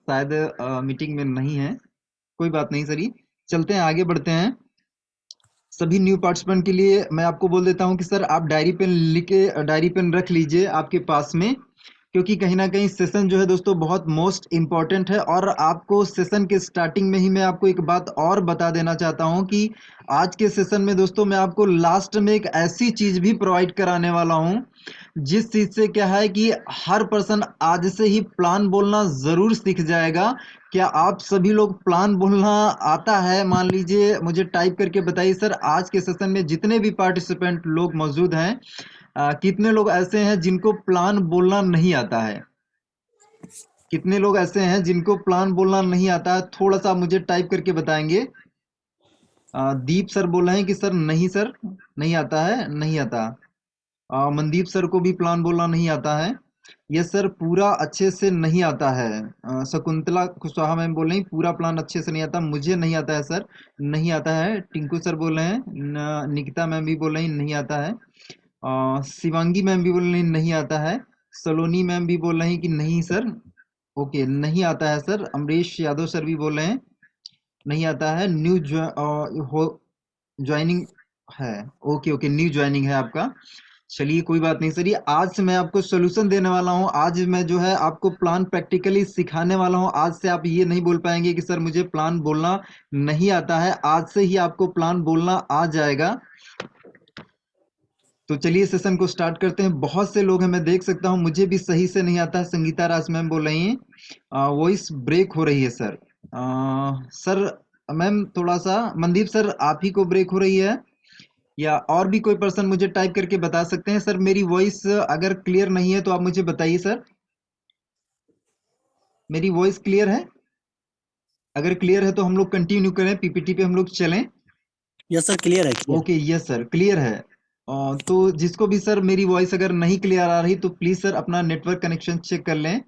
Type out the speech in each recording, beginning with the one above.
शायद मीटिंग में नहीं है। कोई बात नहीं सर, चलते हैं, आगे बढ़ते हैं। सभी न्यू पार्टिसिपेंट के लिए मैं आपको बोल देता हूं कि सर आप डायरी पेन लिख के डायरी पेन रख लीजिए आपके पास में, क्योंकि कहीं ना कहीं सेशन जो है दोस्तों बहुत मोस्ट इम्पॉर्टेंट है। और आपको सेशन के स्टार्टिंग में ही मैं आपको एक बात और बता देना चाहता हूं कि आज के सेशन में दोस्तों मैं आपको लास्ट में एक ऐसी चीज भी प्रोवाइड कराने वाला हूं जिस चीज से क्या है कि हर पर्सन आज से ही प्लान बोलना जरूर सीख जाएगा। क्या आप सभी लोग प्लान बोलना आता है? मान लीजिए मुझे टाइप करके बताइए सर, आज के सेशन में जितने भी पार्टिसिपेंट लोग मौजूद हैं, कितने लोग ऐसे हैं जिनको प्लान बोलना नहीं आता है? कितने लोग ऐसे हैं जिनको प्लान बोलना नहीं आता है? थोड़ा सा आप मुझे टाइप करके बताएंगे। दीप सर बोल रहे हैं कि सर नहीं सर, नहीं आता है, नहीं आता। मनदीप सर को भी प्लान बोलना नहीं आता है। यस सर, पूरा अच्छे से नहीं आता है। शकुंतला कुशवाहा मैम बोल रही पूरा प्लान अच्छे से नहीं आता, मुझे नहीं आता है सर, नहीं आता है। टिंकू सर बोल रहे हैं, निकिता मैम भी बोल रही नहीं आता है। शिवांगी मैम भी बोल रही नहीं आता है। सलोनी मैम भी बोल रही कि नहीं सर, ओके नहीं आता है सर। अमरीश यादव सर भी बोल रहे हैं नहीं आता है। न्यू ज्वाइनिंग है, ओके ओके, न्यू ज्वाइनिंग है आपका। चलिए कोई बात नहीं सर, ये आज से मैं आपको सोल्यूशन देने वाला हूँ। आज मैं जो है आपको प्लान प्रैक्टिकली सिखाने वाला हूँ। आज से आप ये नहीं बोल पाएंगे कि सर मुझे प्लान बोलना नहीं आता है, आज से ही आपको प्लान बोलना आ जाएगा। तो चलिए सेशन को स्टार्ट करते हैं। बहुत से लोग हैं, मैं देख सकता हूँ, मुझे भी सही से नहीं आता है। संगीता राज मैम बोल रही हैं वॉइस ब्रेक हो रही है सर। सर मैम थोड़ा सा, मनदीप सर आप ही को ब्रेक हो रही है या और भी कोई पर्सन मुझे टाइप करके बता सकते हैं? सर मेरी वॉइस अगर क्लियर नहीं है तो आप मुझे बताइए सर, मेरी वॉइस क्लियर है? अगर क्लियर है तो हम लोग कंटिन्यू करें, पीपीटी पे हम लोग चलें। यस सर, क्लियर है, clear. Okay yes sir, clear है। तो जिसको भी सर मेरी वॉइस अगर नहीं क्लियर आ रही तो प्लीज सर अपना नेटवर्क कनेक्शन चेक कर लें।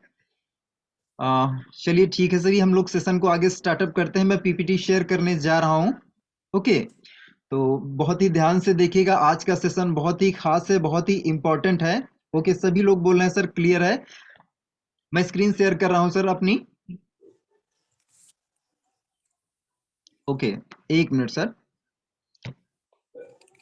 चलिए ठीक है सर, ये हम लोग सेशन को आगे स्टार्टअप करते हैं। मैं पीपीटी शेयर करने जा रहा हूँ। ओके, तो बहुत ही ध्यान से देखिएगा, आज का सेशन बहुत ही खास है, बहुत ही इंपॉर्टेंट है। ओके, सभी लोग बोल रहे हैं सर क्लियर है। मैं स्क्रीन शेयर कर रहा हूं सर अपनी। ओके, एक मिनट सर।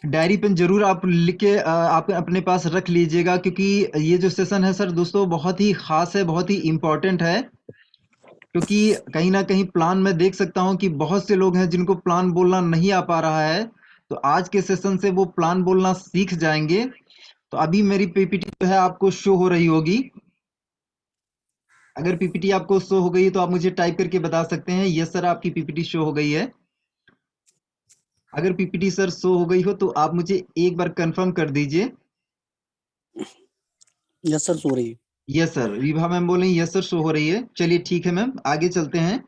डायरी पेन जरूर आप लिख के आप अपने पास रख लीजिएगा, क्योंकि ये जो सेशन है सर दोस्तों बहुत ही खास है, बहुत ही इंपॉर्टेंट है। क्योंकि कहीं ना कहीं प्लान में देख सकता हूं कि बहुत से लोग हैं जिनको प्लान बोलना नहीं आ पा रहा है, तो आज के सेशन से वो प्लान बोलना सीख जाएंगे। तो अभी मेरी पीपीटी जो है आपको शो हो रही होगी। अगर पीपीटी आपको शो हो गई है तो आप मुझे टाइप करके बता सकते हैं यस सर आपकी पीपीटी शो हो गई है। अगर पीपीटी सर शो हो गई हो तो आप मुझे एक बार कंफर्म कर दीजिए। यस सर, सो रही है। यस सर, विभा मैम बोल रही यस सर शो हो रही है। चलिए ठीक है मैम, आगे चलते हैं।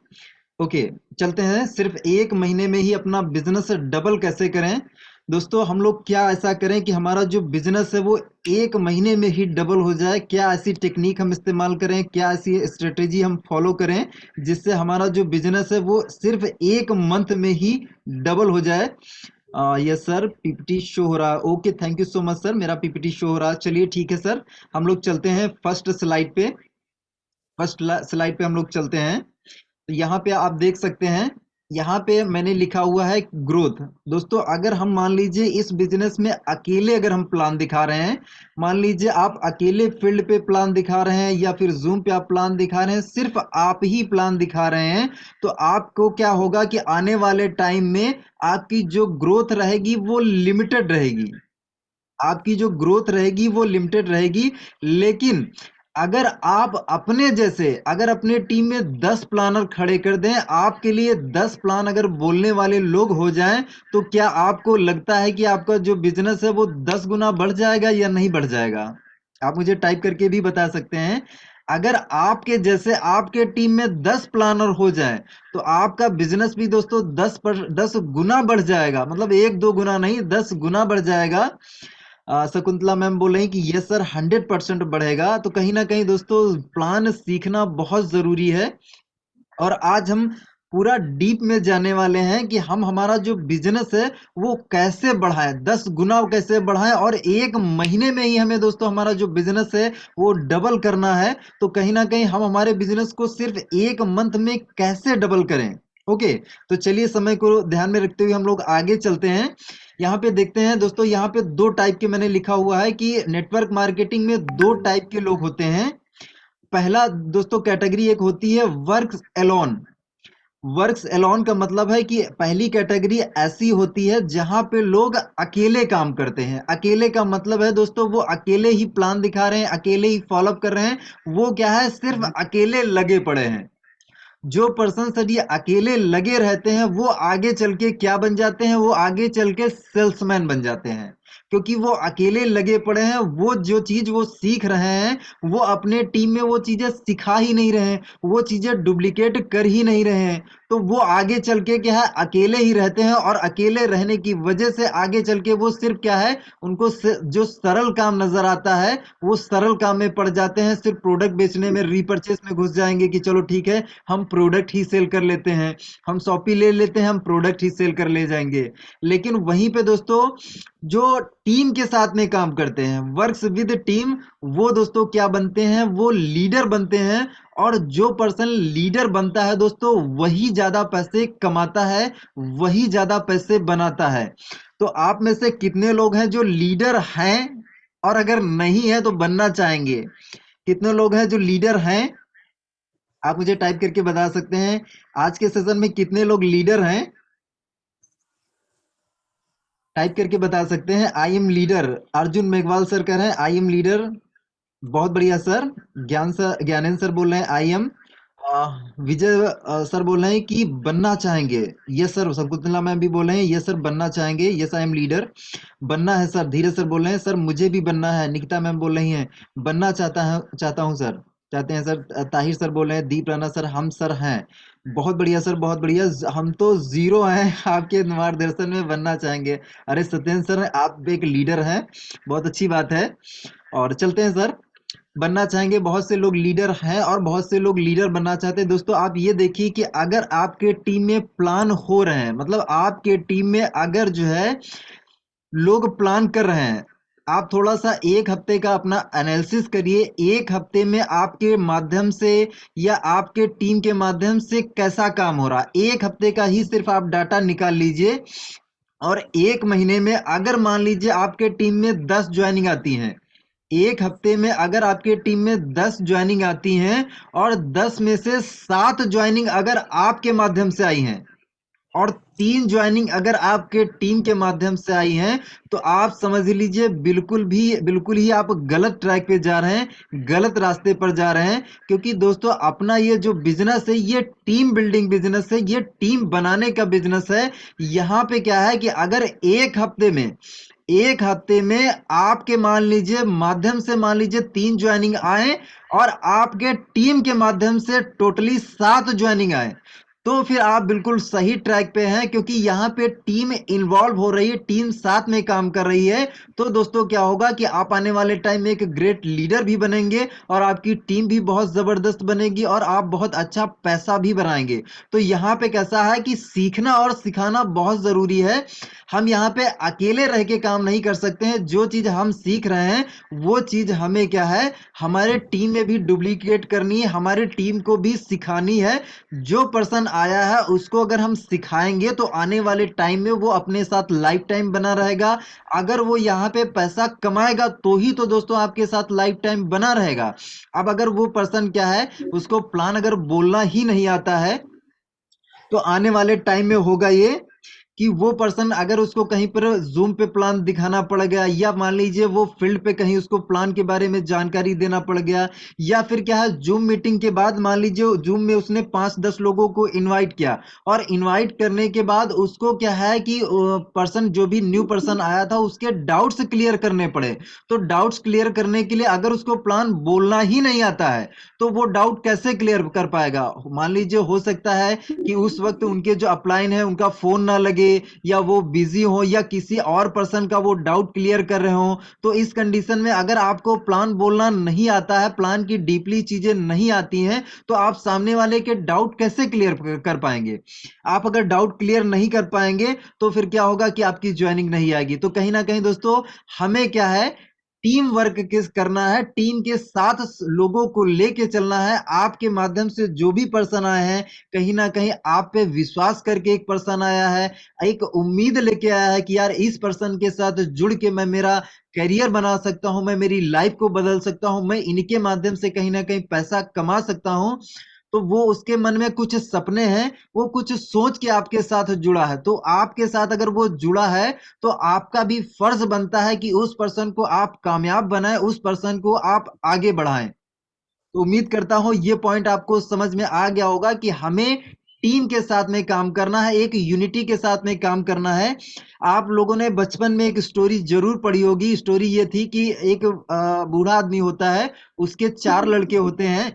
ओके, चलते हैं। सिर्फ एक महीने में ही अपना बिजनेस डबल कैसे करें? दोस्तों हम लोग क्या ऐसा करें कि हमारा जो बिजनेस है वो एक महीने में ही डबल हो जाए? क्या ऐसी टेक्निक हम इस्तेमाल करें, क्या ऐसी स्ट्रेटेजी हम फॉलो करें जिससे हमारा जो बिजनेस है वो सिर्फ एक मंथ में ही डबल हो जाए? यस सर, पीपीटी शो हो रहा है। Okay, thank you so much sir, मेरा पीपीटी शो हो रहा है। चलिए ठीक है सर, हम लोग चलते हैं फर्स्ट स्लाइड पे। फर्स्ट स्लाइड पे हम लोग चलते हैं। तो यहाँ पे आप देख सकते हैं, यहाँ पे मैंने लिखा हुआ है ग्रोथ। दोस्तों अगर हम मान लीजिए इस बिजनेस में अकेले अगर हम प्लान दिखा रहे हैं, मान लीजिए आप अकेले फील्ड पे प्लान दिखा रहे हैं या फिर जूम पे आप प्लान दिखा रहे हैं, सिर्फ आप ही प्लान दिखा रहे हैं, तो आपको क्या होगा कि आने वाले टाइम में आपकी जो ग्रोथ रहेगी वो लिमिटेड रहेगी। आपकी जो ग्रोथ रहेगी वो लिमिटेड रहेगी। लेकिन अगर आप अपने जैसे, अगर अपने टीम में 10 प्लानर खड़े कर दें, आपके लिए 10 प्लान अगर बोलने वाले लोग हो जाएं, तो क्या आपको लगता है कि आपका जो बिजनेस है वो 10 गुना बढ़ जाएगा या नहीं बढ़ जाएगा? आप मुझे टाइप करके भी बता सकते हैं। अगर आपके जैसे आपके टीम में 10 प्लानर हो जाएं, तो आपका बिजनेस भी दोस्तों 10 गुना बढ़ जाएगा। मतलब एक दो गुना नहीं, 10 गुना बढ़ जाएगा। शकुंतला मैम बोल रही कि यस सर 100% बढ़ेगा। तो कहीं ना कहीं दोस्तों प्लान सीखना बहुत जरूरी है। और आज हम पूरा डीप में जाने वाले हैं कि हम हमारा जो बिजनेस है वो कैसे बढ़ाएं, 10 गुना कैसे बढ़ाएं, और 1 महीने में ही हमें दोस्तों हमारा जो बिजनेस है वो डबल करना है। तो कहीं ना कहीं हम हमारे बिजनेस को सिर्फ 1 मंथ में कैसे डबल करें। ओके, तो चलिए समय को ध्यान में रखते हुए हम लोग आगे चलते हैं। यहाँ पे देखते हैं दोस्तों, यहाँ पे 2 टाइप के मैंने लिखा हुआ है कि नेटवर्क मार्केटिंग में 2 टाइप के लोग होते हैं। पहला दोस्तों कैटेगरी एक होती है वर्क एलोन। वर्क्स एलोन का मतलब है कि पहली कैटेगरी ऐसी होती है जहां पे लोग अकेले काम करते हैं। अकेले का मतलब है दोस्तों वो अकेले ही प्लान दिखा रहे हैं, अकेले ही फॉलोअप कर रहे हैं, वो क्या है सिर्फ अकेले लगे पड़े हैं। जो पर्सन सर ये अकेले लगे रहते हैं वो आगे चल के क्या बन जाते हैं, वो आगे चल के सेल्समैन बन जाते हैं। क्योंकि वो अकेले लगे पड़े हैं, वो जो चीज वो सीख रहे हैं वो अपने टीम में वो चीजें सिखा ही नहीं रहे हैं, वो चीजें डुप्लीकेट कर ही नहीं रहे हैं। तो वो आगे चल के क्या है अकेले ही रहते हैं, और अकेले रहने की वजह से आगे चल के वो सिर्फ क्या है उनको जो सरल काम नजर आता है वो सरल काम में पड़ जाते हैं। सिर्फ प्रोडक्ट बेचने में रीपर्चेस में घुस जाएंगे कि चलो ठीक है हम प्रोडक्ट ही सेल कर लेते हैं, हम शॉपी ले लेते हैं, हम प्रोडक्ट ही सेल कर ले जाएंगे। लेकिन वहीं पे दोस्तों जो टीम के साथ में काम करते हैं, वर्क्स विद टीम, वो दोस्तों क्या बनते हैं, वो लीडर बनते हैं। और जो पर्सन लीडर बनता है दोस्तों वही ज्यादा पैसे कमाता है, वही ज्यादा पैसे बनाता है। तो आप में से कितने लोग हैं जो लीडर हैं, और अगर नहीं है तो बनना चाहेंगे? कितने लोग हैं जो लीडर हैं? आप मुझे टाइप करके बता सकते हैं। आज के सेशन में कितने लोग लीडर हैं? टाइप करके बता सकते हैं। I am leader, Arjun Meghwal sir कह रहे हैं आई एम लीडर। बहुत बढ़िया सर। ज्ञानेंद्र सर बोल रहे हैं आई एम। विजय सर बोल रहे हैं कि बनना चाहेंगे। Yes sir. शकुंतला मैम भी बोल रहे हैं यस सर बनना चाहेंगे, यस आई एम लीडर। बनना है सर। धीरज सर बोल रहे हैं सर मुझे भी बनना है। निकिता मैम बोल रही हैं बनना चाहता हूँ सर, चाहते हैं सर। ताहिर सर बोल रहे हैं दीप राणा सर हम सर हैं। बहुत बढ़िया सर, बहुत बढ़िया। हम तो जीरो हैं आपके मार्गदर्शन में बनना चाहेंगे। अरे सत्येंद्र सर आप एक लीडर हैं, बहुत अच्छी बात है। और चलते हैं सर। बनना चाहेंगे, बहुत से लोग लीडर हैं और बहुत से लोग लीडर बनना चाहते हैं। दोस्तों आप ये देखिए कि अगर आपके टीम में प्लान हो रहे हैं, मतलब आपके टीम में अगर जो है लोग प्लान कर रहे हैं, आप थोड़ा सा 1 हफ्ते का अपना एनालिसिस करिए। 1 हफ्ते में आपके माध्यम से या आपके टीम के माध्यम से कैसा काम हो रहा है, 1 हफ्ते का ही सिर्फ आप डाटा निकाल लीजिए। और 1 महीने में अगर मान लीजिए आपके टीम में 10 ज्वाइनिंग आती हैं, 1 हफ्ते में अगर आपके टीम में 10 ज्वाइनिंग आती हैं और 10 में से 7 ज्वाइनिंग अगर आपके माध्यम से आई हैं और 3 ज्वाइनिंग अगर आपके टीम के माध्यम से आई हैं, तो आप समझ लीजिए बिल्कुल ही आप गलत ट्रैक पे जा रहे हैं, गलत रास्ते पर जा रहे हैं। क्योंकि दोस्तों अपना ये जो बिजनेस है ये टीम बिल्डिंग बिजनेस है, ये टीम बनाने का बिजनेस है। यहाँ पे क्या है कि अगर 1 हफ्ते में आपके मान लीजिए माध्यम से मान लीजिए 3 ज्वाइनिंग आए और आपके टीम के माध्यम से टोटली 7 ज्वाइनिंग आए, तो फिर आप बिल्कुल सही ट्रैक पे हैं। क्योंकि यहाँ पे टीम इन्वॉल्व हो रही है, टीम साथ में काम कर रही है। तो दोस्तों क्या होगा कि आप आने वाले टाइम में एक ग्रेट लीडर भी बनेंगे और आपकी टीम भी बहुत जबरदस्त बनेगी और आप बहुत अच्छा पैसा भी बनाएंगे। तो यहाँ पे कैसा है कि सीखना और सिखाना बहुत जरूरी है। हम यहाँ पे अकेले रह के काम नहीं कर सकते हैं। जो चीज हम सीख रहे हैं वो चीज हमें क्या है हमारे टीम में भी डुप्लीकेट करनी है, हमारे टीम को भी सिखानी है। जो पर्सन आया है उसको अगर हम सिखाएंगे तो आने वाले टाइम में वो अपने साथ लाइफ टाइम बना रहेगा। अगर वो यहाँ पे पैसा कमाएगा तो ही तो दोस्तों आपके साथ लाइफ टाइम बना रहेगा। अब अगर वो पर्सन क्या है उसको प्लान अगर बोलना ही नहीं आता है, तो आने वाले टाइम में होगा ये कि वो पर्सन अगर उसको कहीं पर जूम पे प्लान दिखाना पड़ गया, या मान लीजिए वो फील्ड पे कहीं उसको प्लान के बारे में जानकारी देना पड़ गया, या फिर क्या है जूम मीटिंग के बाद मान लीजिए जूम में उसने 5-10 लोगों को इनवाइट किया, और इनवाइट करने के बाद उसको क्या है कि पर्सन जो भी न्यू पर्सन आया था उसके डाउट्स क्लियर करने पड़े। तो डाउट्स क्लियर करने के लिए अगर उसको प्लान बोलना ही नहीं आता है तो वो डाउट कैसे क्लियर कर पाएगा? मान लीजिए हो सकता है कि उस वक्त उनके जो अपलाइन है उनका फोन ना लगे, या वो बिजी हो या किसी और पर्सन का वो डाउट क्लियर कर रहे हो, तो इस कंडीशन में अगर आपको प्लान बोलना नहीं आता है, प्लान की डीपली चीजें नहीं आती हैं, तो आप सामने वाले के डाउट कैसे क्लियर कर पाएंगे? आप अगर डाउट क्लियर नहीं कर पाएंगे तो फिर क्या होगा कि आपकी ज्वाइनिंग नहीं आएगी। तो कहीं ना कहीं दोस्तों हमें क्या है, टीम वर्क किस करना है, टीम के साथ लोगों को लेके चलना है। आपके माध्यम से जो भी पर्सन आए हैं, कहीं ना कहीं आप पे विश्वास करके एक पर्सन आया है, एक उम्मीद लेके आया है कि यार इस पर्सन के साथ जुड़ के मैं मेरा करियर बना सकता हूं, मैं मेरी लाइफ को बदल सकता हूं, मैं इनके माध्यम से कहीं ना कहीं पैसा कमा सकता हूं। तो वो उसके मन में कुछ सपने हैं, वो कुछ सोच के आपके साथ जुड़ा है। तो आपके साथ अगर वो जुड़ा है तो आपका भी फर्ज बनता है कि उस पर्सन को आप कामयाब बनाएं, उस पर्सन को आप आगे बढ़ाएं। तो उम्मीद करता हूं ये पॉइंट आपको समझ में आ गया होगा कि हमें टीम के साथ में काम करना है, एक यूनिटी के साथ में काम करना है। आप लोगों ने बचपन में एक स्टोरी जरूर पढ़ी होगी। स्टोरी ये थी कि एक बूढ़ा आदमी होता है, उसके 4 लड़के होते हैं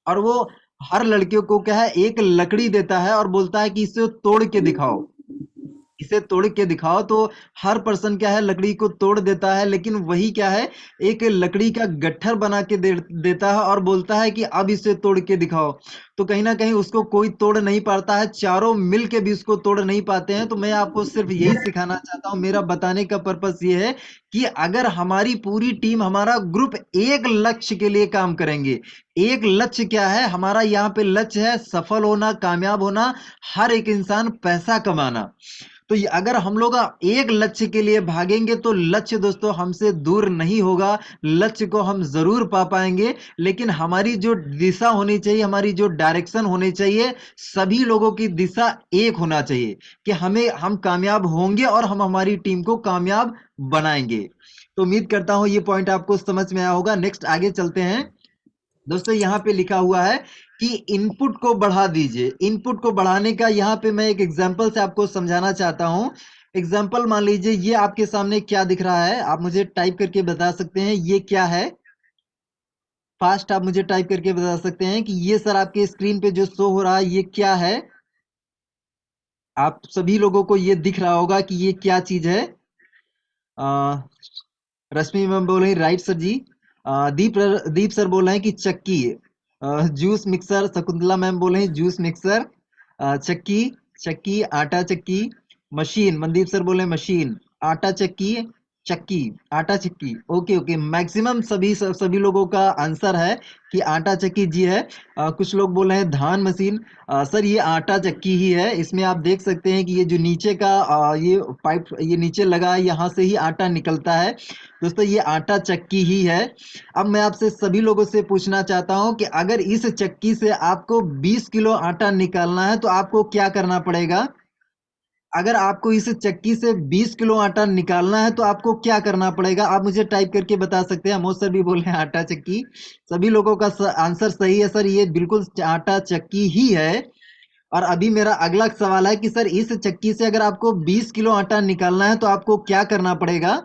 और वो हर लड़के को क्या है, एक लकड़ी देता है और बोलता है कि इसे तोड़ के दिखाओ, इसे तोड़ के दिखाओ। तो हर पर्सन क्या है, लकड़ी को तोड़ देता है, लेकिन वही क्या है, एक लकड़ी का गट्ठर बना के देता है और बोलता है कि अब इसे तोड़ के दिखाओ। तो कहीं ना कहीं उसको कोई तोड़ नहीं पाता है, चारों मिल के भी उसको तोड़ नहीं पाते हैं। तो मैं आपको सिर्फ यही सिखाना चाहता हूं, मेरा बताने का पर्पस ये है कि अगर हमारी पूरी टीम, हमारा ग्रुप एक लक्ष्य के लिए काम करेंगे। एक लक्ष्य क्या है हमारा, यहाँ पे लक्ष्य है सफल होना, कामयाब होना, हर एक इंसान पैसा कमाना। तो अगर हम लोग एक लक्ष्य के लिए भागेंगे तो लक्ष्य दोस्तों हमसे दूर नहीं होगा, लक्ष्य को हम जरूर पा पाएंगे। लेकिन हमारी जो दिशा होनी चाहिए, हमारी जो डायरेक्शन होनी चाहिए, सभी लोगों की दिशा एक होना चाहिए कि हम कामयाब होंगे और हम हमारी टीम को कामयाब बनाएंगे। तो उम्मीद करता हूं ये पॉइंट आपको समझ में आया होगा। नेक्स्ट आगे चलते हैं दोस्तों। यहाँ पे लिखा हुआ है कि इनपुट को बढ़ा दीजिए। इनपुट को बढ़ाने का यहाँ पे मैं एक एग्जांपल से आपको समझाना चाहता हूँ। एग्जांपल मान लीजिए ये आपके सामने क्या दिख रहा है, आप मुझे टाइप करके बता सकते हैं ये क्या है। फास्ट आप मुझे टाइप करके बता सकते हैं कि ये सर आपके स्क्रीन पे जो शो हो रहा है ये क्या है। आप सभी लोगों को ये दिख रहा होगा कि ये क्या चीज है। आ, रश्मि मैम बोल रही राइट सर जी। दीप सर बोल रहे हैं कि चक्की। जूस मिक्सर शकुंतला मैम बोल रहे हैं जूस मिक्सर। चक्की, चक्की आटा चक्की। मशीन मनदीप सर बोले मशीन। आटा चक्की, चक्की, आटा चक्की। ओके ओके, मैक्सिमम सभी लोगों का आंसर है कि आटा चक्की जी है। कुछ लोग बोल रहे हैं धान मशीन। सर ये आटा चक्की ही है। इसमें आप देख सकते हैं कि ये जो नीचे का ये पाइप ये नीचे लगा है, यहाँ से ही आटा निकलता है। दोस्तों ये आटा चक्की ही है। अब मैं आपसे सभी लोगों से पूछना चाहता हूं कि अगर इस चक्की से आपको 20 किलो आटा निकालना है तो आपको क्या करना पड़ेगा? अगर आपको इस चक्की से 20 किलो आटा निकालना है तो आपको क्या करना पड़ेगा? आप मुझे टाइप करके बता सकते हैं। अमोद सर भी बोले हैं आटा चक्की। सभी लोगों का आंसर सही है सर, ये बिल्कुल आटा चक्की ही है। और अभी मेरा अगला सवाल है कि सर इस चक्की से अगर आपको 20 किलो आटा निकालना है तो आपको क्या करना पड़ेगा?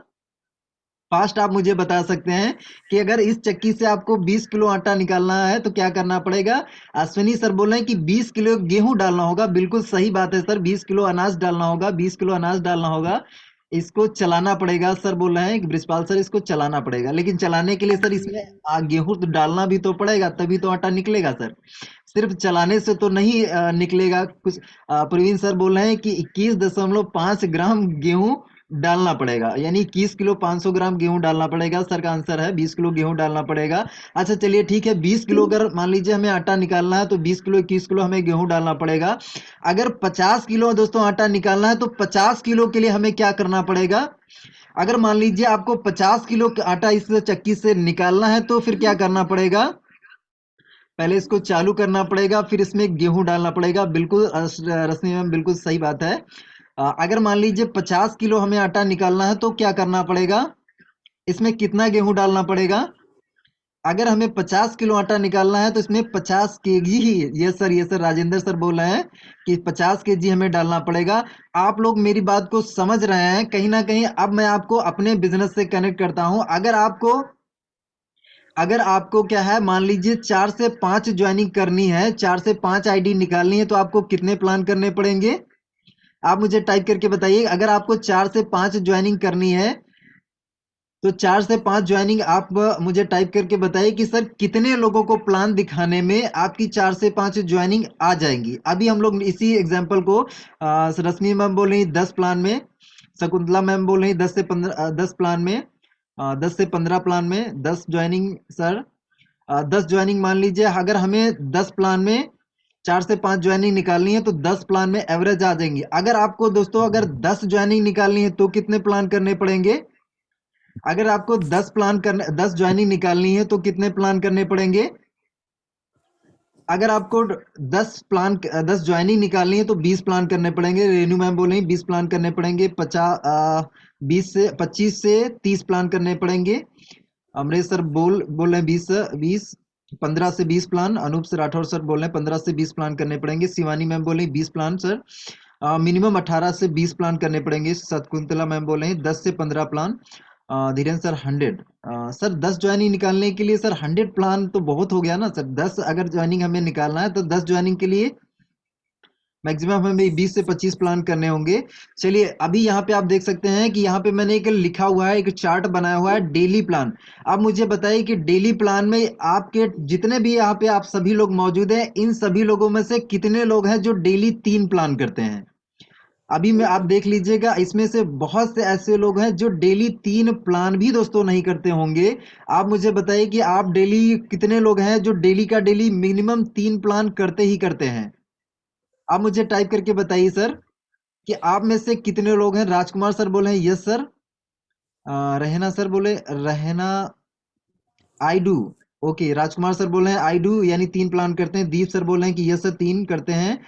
फास्ट आप मुझे बता सकते हैं कि अगर इस चक्की से आपको 20 किलो आटा निकालना है तो क्या करना पड़ेगा? अश्विनी सर बोल रहे हैं कि 20 किलो गेहूं डालना होगा। बिल्कुल सही बात है सर, 20 किलो अनाज डालना होगा, 20 किलो अनाज डालना होगा। इसको चलाना पड़ेगा सर, बोल रहे हैं कि ब्रिजपाल सर इसको चलाना पड़ेगा। लेकिन चलाने के लिए सर इसमें गेहूं तो डालना भी तो पड़ेगा, तभी तो आटा निकलेगा सर। सिर्फ चलाने से तो नहीं निकलेगा कुछ। प्रवीण सर बोल रहे हैं कि 21.5 ग्राम गेहूं डालना पड़ेगा, यानी 21 किलो 500 ग्राम गेहूं डालना पड़ेगा। सर का आंसर है 20 किलो गेहूं डालना पड़ेगा। अच्छा चलिए ठीक है, 20 किलो अगर मान लीजिए हमें आटा निकालना है तो 20 किलो 21 किलो हमें गेहूं डालना पड़ेगा। अगर 50 किलो दोस्तों आटा निकालना है तो 50 किलो के लिए हमें क्या करना पड़ेगा? अगर मान लीजिए आपको 50 किलो आटा इस चक्की से निकालना है तो फिर क्या करना पड़ेगा? पहले इसको चालू करना पड़ेगा, फिर इसमें गेहूं डालना पड़ेगा। बिल्कुल रश्मि मैम बिल्कुल सही बात है। अगर मान लीजिए 50 किलो हमें आटा निकालना है तो क्या करना पड़ेगा? इसमें कितना गेहूं डालना पड़ेगा? अगर हमें 50 किलो आटा निकालना है तो इसमें 50 केजी ही, ये सर राजेंद्र सर बोल रहे हैं कि 50 केजी हमें डालना पड़ेगा। आप लोग मेरी बात को समझ रहे हैं कहीं ना कहीं। अब मैं आपको अपने बिजनेस से कनेक्ट करता हूं। अगर आपको क्या है, मान लीजिए 4 से 5 ज्वाइनिंग करनी है, 4 से 5 आईडी निकालनी है तो आपको कितने प्लान करने पड़ेंगे? आप मुझे टाइप करके बताइए, अगर आपको 4 से 5 ज्वाइनिंग करनी है तो 4 से 5 ज्वाइनिंग आप मुझे टाइप करके बताइए कि सर कितने लोगों को प्लान दिखाने में आपकी 4 से 5 ज्वाइनिंग आ जाएंगी। अभी हम लोग इसी एग्जांपल को रश्मि मैम बोल रही 10 प्लान में, शकुंतला मैम बोल रही 10 से 15 10 प्लान में, 10 से 15 प्लान में 10 ज्वाइनिंग सर। 10 ज्वाइनिंग मान लीजिए, अगर हमें 10 प्लान में 4 से 5 ज्वाइनिंग निकालनी है तो 10 प्लान में एवरेज आ जाएंगी। अगर आपको दोस्तों अगर 10 ज्वाइनिंग निकालनी है तो कितने प्लान करने पड़ेंगे? अगर आपको 10 ज्वाइनिंग निकालनी है तो कितने प्लान करने पड़ेंगे? अगर आपको 10 ज्वाइनिंग निकालनी है तो 20 प्लान करने पड़ेंगे। रेनू मैम बोल रही 20 प्लान करने पड़ेंगे। 25 से 30 प्लान करने पड़ेंगे। अमरीश सर बोल रहे हैं 15 से 20 plan. Anoop sir Rathore sir बोल रहे हैं 15 से 20 प्लान करने पड़ेंगे। शिवानी मैम बोल रही 20 प्लान सर। मिनिमम 18 से 20 प्लान करने पड़ेंगे। शकुंतला मैम बोल रहे हैं 10 से 15 plan. Dhirendra sir 100। Sir 10 joining निकालने के लिए सर 100 प्लान तो बहुत हो गया ना सर। 10 अगर ज्वाइनिंग हमें निकालना है तो 10 ज्वाइनिंग के लिए मैक्सिमम हमें 20 से 25 प्लान करने होंगे। चलिए अभी यहाँ पे आप देख सकते हैं कि यहाँ पे मैंने एक लिखा हुआ है, एक चार्ट बनाया हुआ है डेली प्लान। आप मुझे बताइए कि डेली प्लान में आपके जितने भी यहाँ पे आप सभी लोग मौजूद हैं, इन सभी लोगों में से कितने लोग हैं जो डेली 3 प्लान करते हैं? अभी में आप देख लीजिएगा, इसमें से बहुत से ऐसे लोग हैं जो डेली 3 प्लान भी दोस्तों नहीं करते होंगे। आप मुझे बताइए कि आप डेली कितने लोग हैं जो डेली का डेली मिनिमम 3 प्लान करते ही करते हैं? आप मुझे टाइप करके बताइए सर कि आप में से कितने लोग हैं। राजकुमार सर बोले हैं यस सर। रहना सर बोले रहना I do. Okay, Rajkumar sir बोले हैं आई डू यानी 3 प्लान करते हैं। दीप सर बोले हैं कि यस सर 3 करते हैं।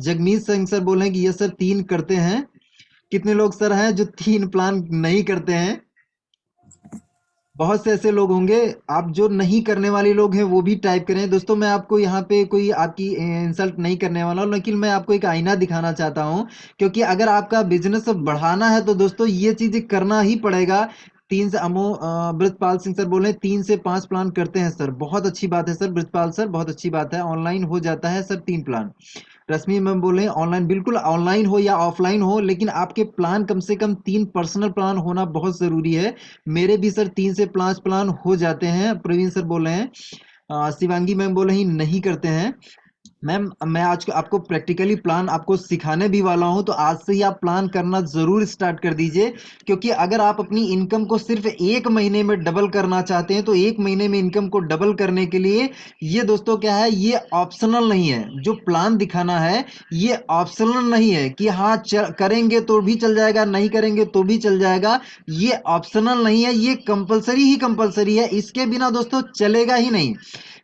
जगमीत सिंह सर बोले हैं कि यस सर 3 करते हैं। कितने लोग सर हैं जो 3 प्लान नहीं करते हैं? बहुत से ऐसे लोग होंगे। आप जो नहीं करने वाले लोग हैं वो भी टाइप करें। दोस्तों मैं आपको यहाँ पे कोई आपकी इंसल्ट नहीं करने वाला हूँ, लेकिन मैं आपको एक आईना दिखाना चाहता हूँ। क्योंकि अगर आपका बिजनेस बढ़ाना है तो दोस्तों ये चीज करना ही पड़ेगा। ब्रजपाल सिंह सर बोले 3 से 5 प्लान करते हैं सर। बहुत अच्छी बात है सर ब्रजपाल सर, बहुत अच्छी बात है। ऑनलाइन हो जाता है सर 3 प्लान। रश्मि मैम बोले ऑनलाइन, बिल्कुल ऑनलाइन हो या ऑफलाइन हो, लेकिन आपके प्लान कम से कम 3 पर्सनल प्लान होना बहुत जरूरी है। मेरे भी सर 3 से 5 प्लान हो जाते हैं। प्रवीण सर बोल रहे हैं। शिवांगी मैम बोल रही नहीं करते हैं। मैम मैं आज आपको प्रैक्टिकली प्लान आपको सिखाने भी वाला हूं, तो आज से ही आप प्लान करना जरूर स्टार्ट कर दीजिए। क्योंकि अगर आप अपनी इनकम को सिर्फ 1 महीने में डबल करना चाहते हैं तो 1 महीने में इनकम को डबल करने के लिए ये दोस्तों क्या है, ये ऑप्शनल नहीं है। जो प्लान दिखाना है ये ऑप्शनल नहीं है कि हाँ करेंगे तो भी चल जाएगा, नहीं करेंगे तो भी चल जाएगा। ये ऑप्शनल नहीं है, ये कंपलसरी ही कंपलसरी है। इसके बिना दोस्तों चलेगा ही नहीं।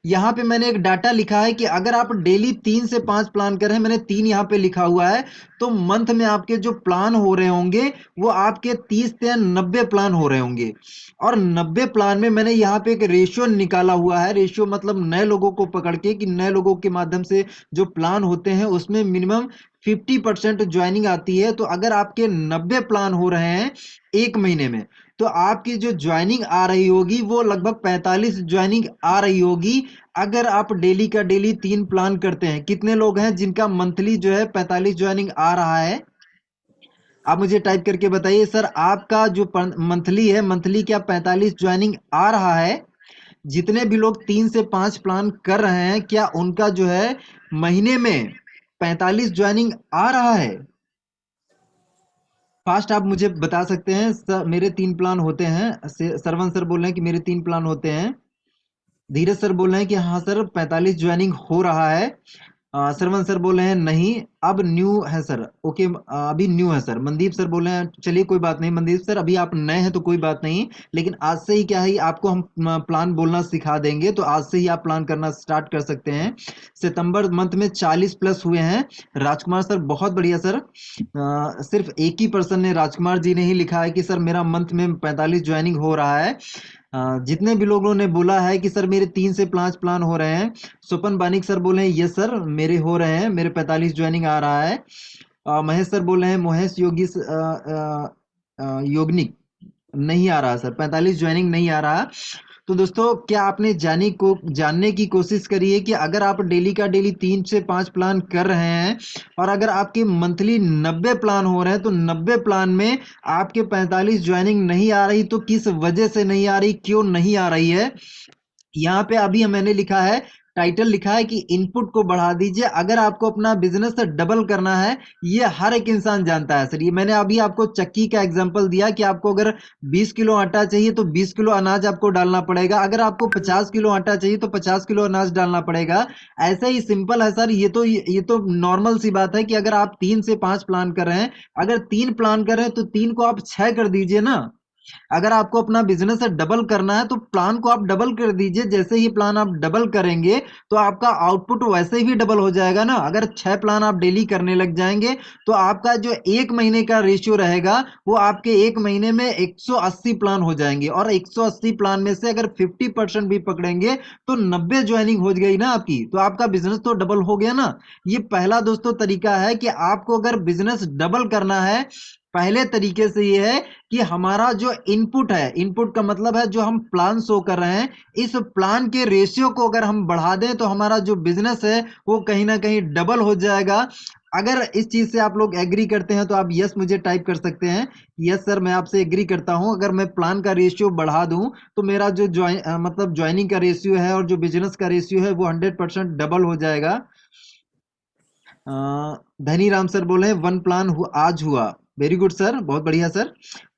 यहाँ पे मैंने एक डाटा लिखा है कि अगर आप डेली 3 से 5 प्लान करें, मैंने 3 यहाँ पे लिखा हुआ है, तो मंथ में आपके जो प्लान हो रहे होंगे वो आपके 30 से 90 प्लान हो रहे होंगे। और 90 प्लान में मैंने यहाँ पे एक रेशियो निकाला हुआ है। रेशियो मतलब नए लोगों को पकड़ के, कि नए लोगों के माध्यम से जो प्लान होते हैं उसमें मिनिमम 50% ज्वाइनिंग आती है। तो अगर आपके 90 प्लान हो रहे हैं 1 महीने में, तो आपकी जो ज्वाइनिंग आ रही होगी वो लगभग 45 ज्वाइनिंग आ रही होगी। अगर आप डेली का डेली 3 प्लान करते हैं, कितने लोग हैं जिनका मंथली जो है 45 ज्वाइनिंग आ रहा है? आप मुझे टाइप करके बताइए सर, आपका जो मंथली है, मंथली क्या 45 ज्वाइनिंग आ रहा है? जितने भी लोग 3 से 5 प्लान कर रहे हैं, क्या उनका जो है महीने में 45 ज्वाइनिंग आ रहा है? फास्ट आप मुझे बता सकते हैं सर। मेरे 3 प्लान होते हैं। सरवन सर बोल रहे हैं कि मेरे 3 प्लान होते हैं। धीरज सर बोल रहे हैं कि हाँ सर 45 ज्वाइनिंग हो रहा है। सरवन सर बोल रहे हैं नहीं, अब न्यू है सर। ओके, अभी न्यू है सर। मनदीप सर बोल रहे हैं चलिए कोई बात नहीं मनदीप सर, अभी आप नए हैं तो कोई बात नहीं, लेकिन आज से ही क्या है आपको हम प्लान बोलना सिखा देंगे, तो आज से ही आप प्लान करना स्टार्ट कर सकते हैं। सितंबर मंथ में 40 प्लस हुए हैं। राजकुमार सर बहुत बढ़िया सर। सिर्फ एक ही पर्सन ने, राजकुमार जी ने ही लिखा है कि सर मेरा मंथ में 45 ज्वाइनिंग हो रहा है। जितने भी लोगों ने बोला है कि सर मेरे 3 से 5 प्लान हो रहे हैं, सुपन बानिक सर बोले हैं यस सर मेरे हो रहे हैं, मेरे 45 ज्वाइनिंग आ रहा है। महेश सर बोल रहे हैं, महेश योगनिक नहीं आ रहा सर, 45 ज्वाइनिंग नहीं आ रहा। तो दोस्तों क्या आपने जानने की कोशिश करी है कि अगर आप डेली का डेली 3 से 5 प्लान कर रहे हैं और अगर आपके मंथली 90 प्लान हो रहे हैं, तो 90 प्लान में आपके 45 ज्वाइनिंग नहीं आ रही, तो किस वजह से नहीं आ रही, क्यों नहीं आ रही है? यहाँ पे अभी मैंने लिखा है, टाइटल लिखा है कि इनपुट को बढ़ा दीजिए अगर आपको अपना बिजनेस डबल करना है। ये हर एक इंसान जानता है सर। ये मैंने अभी आपको चक्की का एग्जांपल दिया कि आपको अगर 20 किलो आटा चाहिए तो 20 किलो अनाज आपको डालना पड़ेगा, अगर आपको 50 किलो आटा चाहिए तो 50 किलो अनाज डालना पड़ेगा। ऐसे ही सिंपल है सर। ये तो नॉर्मल सी बात है कि अगर आप 3 से 5 प्लान कर रहे हैं, अगर 3 प्लान कर रहे हैं तो 3 को आप 6 कर दीजिए ना। अगर आपको अपना बिजनेस डबल करना है तो प्लान को आप डबल कर दीजिए। जैसे ही प्लान आप डबल करेंगे तो आपका आउटपुट वैसे ही डबल हो जाएगा ना। अगर 6 प्लान आप डेली करने लग जाएंगे तो आपका जो एक महीने का रेशियो रहेगा वो आपके एक महीने में 180 प्लान हो जाएंगे, और 180 प्लान में से अगर 50% भी पकड़ेंगे तो 90 ज्वाइनिंग हो गई ना आपकी, तो आपका बिजनेस तो डबल हो गया ना। ये पहला दोस्तों तरीका है कि आपको अगर बिजनेस डबल करना है, पहले तरीके से ये है कि हमारा जो इनपुट है, इनपुट का मतलब है जो हम प्लान शो कर रहे हैं, इस प्लान के रेशियो को अगर हम बढ़ा दें तो हमारा जो बिजनेस है वो कहीं ना कहीं डबल हो जाएगा। अगर इस चीज से आप लोग एग्री करते हैं तो आप यस मुझे टाइप कर सकते हैं। यस सर, मैं आपसे एग्री करता हूं। अगर मैं प्लान का रेशियो बढ़ा दूं तो मेरा जो मतलब ज्वाइनिंग का रेशियो है और जो बिजनेस का रेशियो है वो 100% डबल हो जाएगा। धनी राम सर बोले 1 प्लान आज हुआ। वेरी गुड सर, बहुत बढ़िया सर।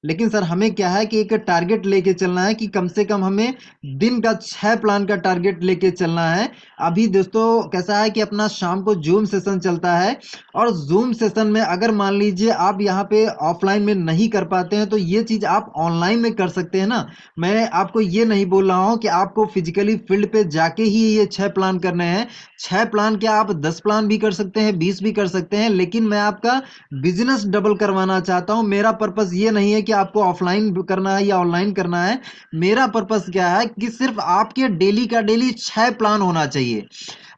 लेकिन सर हमें क्या है कि एक टारगेट लेके चलना है कि कम से कम हमें दिन का 6 प्लान का टारगेट लेके चलना है। अभी दोस्तों कैसा है कि अपना शाम को जूम सेशन चलता है, और जूम सेशन में अगर मान लीजिए आप यहाँ पे ऑफलाइन में नहीं कर पाते हैं तो ये चीज आप ऑनलाइन में कर सकते हैं ना। मैं आपको ये नहीं बोल रहा हूँ कि आपको फिजिकली फील्ड पे जाके ही ये 6 प्लान करने हैं। 6 प्लान क्या, आप 10 प्लान भी कर सकते हैं, 20 भी कर सकते हैं, लेकिन मैं आपका बिजनेस डबल करवाना चाहता हूं। मेरा पर्पस ये नहीं है कि आपको ऑफलाइन करना है या ऑनलाइन करना है। मेरा पर्पस क्या है कि सिर्फ आपके डेली का डेली 6 प्लान होना चाहिए।